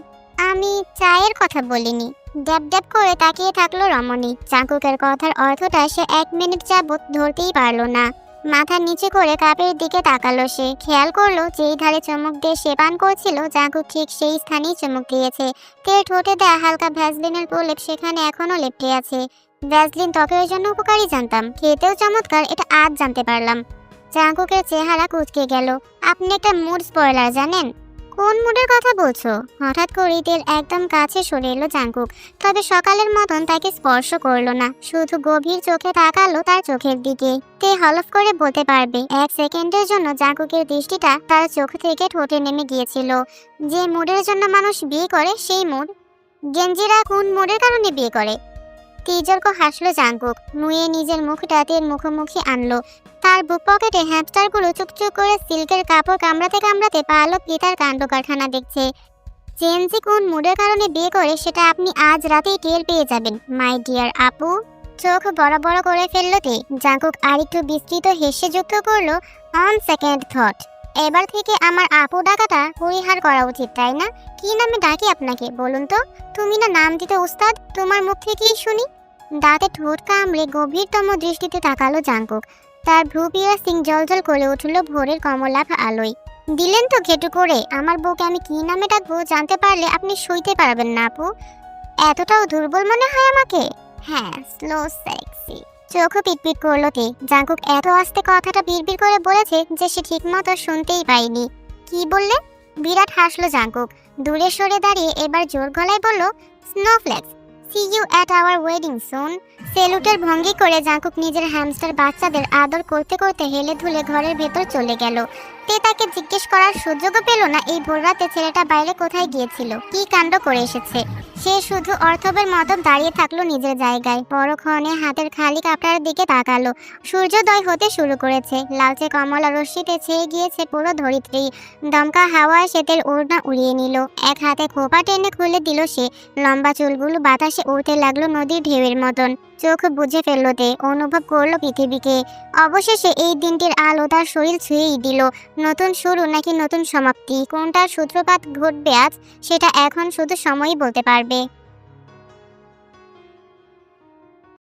আমি চায়ের কথা বলিনি। ড্যাব ড্যাব করে তাকিয়ে থাকলো রমণী। জাংকুকের কথার অর্থটা সে 1 মিনিট যাবৎ ধরতেই পারল না। মাথা নিচে করে কাপের দিকে তাকালো সে। খেয়াল করলো যেই ধারে চুমুক দিয়ে সে পান করছিল, জাংকুক ঠিক সেই স্থানেই চুমুক দিয়েছে। তের ঠোঁটে দেয়া হালকা ভ্যাসলিনের প্রলেপ সেখানে এখনো লেপ্টে আছে। ভ্যাসলিন ত্বকের জন্য উপকারী জানতাম, খেতেও চমৎকার, এটা আজ জানতে পারলাম। জাংকুকের চেহারা কুঁচকে গেল। আপনি একটা মুড স্পয়লার, জানেন? কোন মুডের কথা বলছো? হঠাৎ করে তের একদম কাছে সরে এলো জাংকুক। তবে সকালের মতন তাকে স্পর্শ করলো না, শুধু গভীর চোখে তাকালো তার চোখের দিকে। তে হলফ করে বলতে পারবে 1 সেকেন্ডের জন্য জাংকুকের দৃষ্টিটা তার চোখ থেকে ঠোঁটে নেমে গিয়েছিল। যে মুডের জন্য মানুষ বিয়ে করে সেই মুড। গেঞ্জিরা কোন মুডের কারণে বিয়ে করে? তির্যক হাসলো জাঙ্কুক, নুয়ে নিজের মুখটা তের মুখোমুখি আনলো। তার বুক পকেটে হ্যামস্টারগুলো চুপচুপ করে সিল্কের কাপড় কামড়াতে কামড়াতে পালক পিতার কাণ্ড কারখানা দেখছে। চেঞ্জি কোন মুডের কারণে বিয়ে করে সেটা আপনি আজ রাতেই টের পেয়ে যাবেন মাই ডিয়ার আপু। চোখ বড় বড় করে ফেললো তে। জাঙ্কুক আরেকটু বিস্তৃত হেসে যুক্ত করলো, অন সেকেন্ড থট এবার থেকে আমার আপু ডাকাটা পরিহার করা উচিত, তাই না? কি নামে ডাকি আপনাকে বলুন তো? তুমি না নাম দিতে উস্তাদ, তোমার মুখ থেকেই শুনি। দাঁতে ঠোঁট কামড়ে গভীরতম দৃষ্টিতে তাকালো জাঙ্কুক। তার ভ্রু পিয়ার্সিং জলজল করে উঠল ভোরের কমলাভ আলোয়। দিলেন তো ঘেটু করে। আমার বউকে আমি কি নামে ডাকবো জানতে পারলে আপনি সইতে পারবেন না আপু। এতটাও দুর্বল মনে হয় আমাকে? হ্যাঁ, স্লো সেক্সি। চোখও পিটপিট করলো তে। জাঙ্কুক এত আস্তে কথাটা বিড়বিড় করে বলেছে যে সে ঠিকমতো শুনতেই পায়নি। কি বললে? বিরাট হাসলো জাঙ্কুক। দূরে সরে দাঁড়িয়ে এবার জোর গলায় বলল, snowflakes, see you at our wedding soon. সেলুটের ভঙ্গি করে জাঙ্কুক নিজের হ্যামস্টার বাচ্চাদের আদর করতে করতে হেলে ধুলে ঘরের ভেতর চলে গেল। তে তাকে জিজ্ঞেস করার সুযোগও পেল না এই ভোররাতে ছেলেটা বাইরে কোথায় গিয়েছিল, কি কাণ্ড করে এসেছে। সে শুধু অর্থবের মতো দাঁড়িয়ে থাকলো নিজের জায়গায়। পরক্ষণে হাতের খালি কাপড়ার দিকে তাকালো। সূর্যোদয় হতে শুরু করেছে। লালচে কমলা রশ্মিতে ছেয়ে গিয়েছে পুরো ধরিত্রী। দমকা হাওয়ায় সেতের ওড়না উড়িয়ে নিল। এক হাতে খোপা টেনে খুলে দিল সে। লম্বা চুলগুলো বাতাসে উড়তে লাগলো নদীর ঢেউয়ের মতন। চোখ বুঝে ফেললো তে, অনুভব করলো পৃথিবীকে। অবশেষে এই দিনটির আলো তার শরীর ছুঁয়েই দিল। নতুন শুরু নাকি নতুন সমাপ্তি, কোনটার সূত্রপাত ঘটবে আজ, সেটা এখন শুধু সময়ই বলতে পারবে।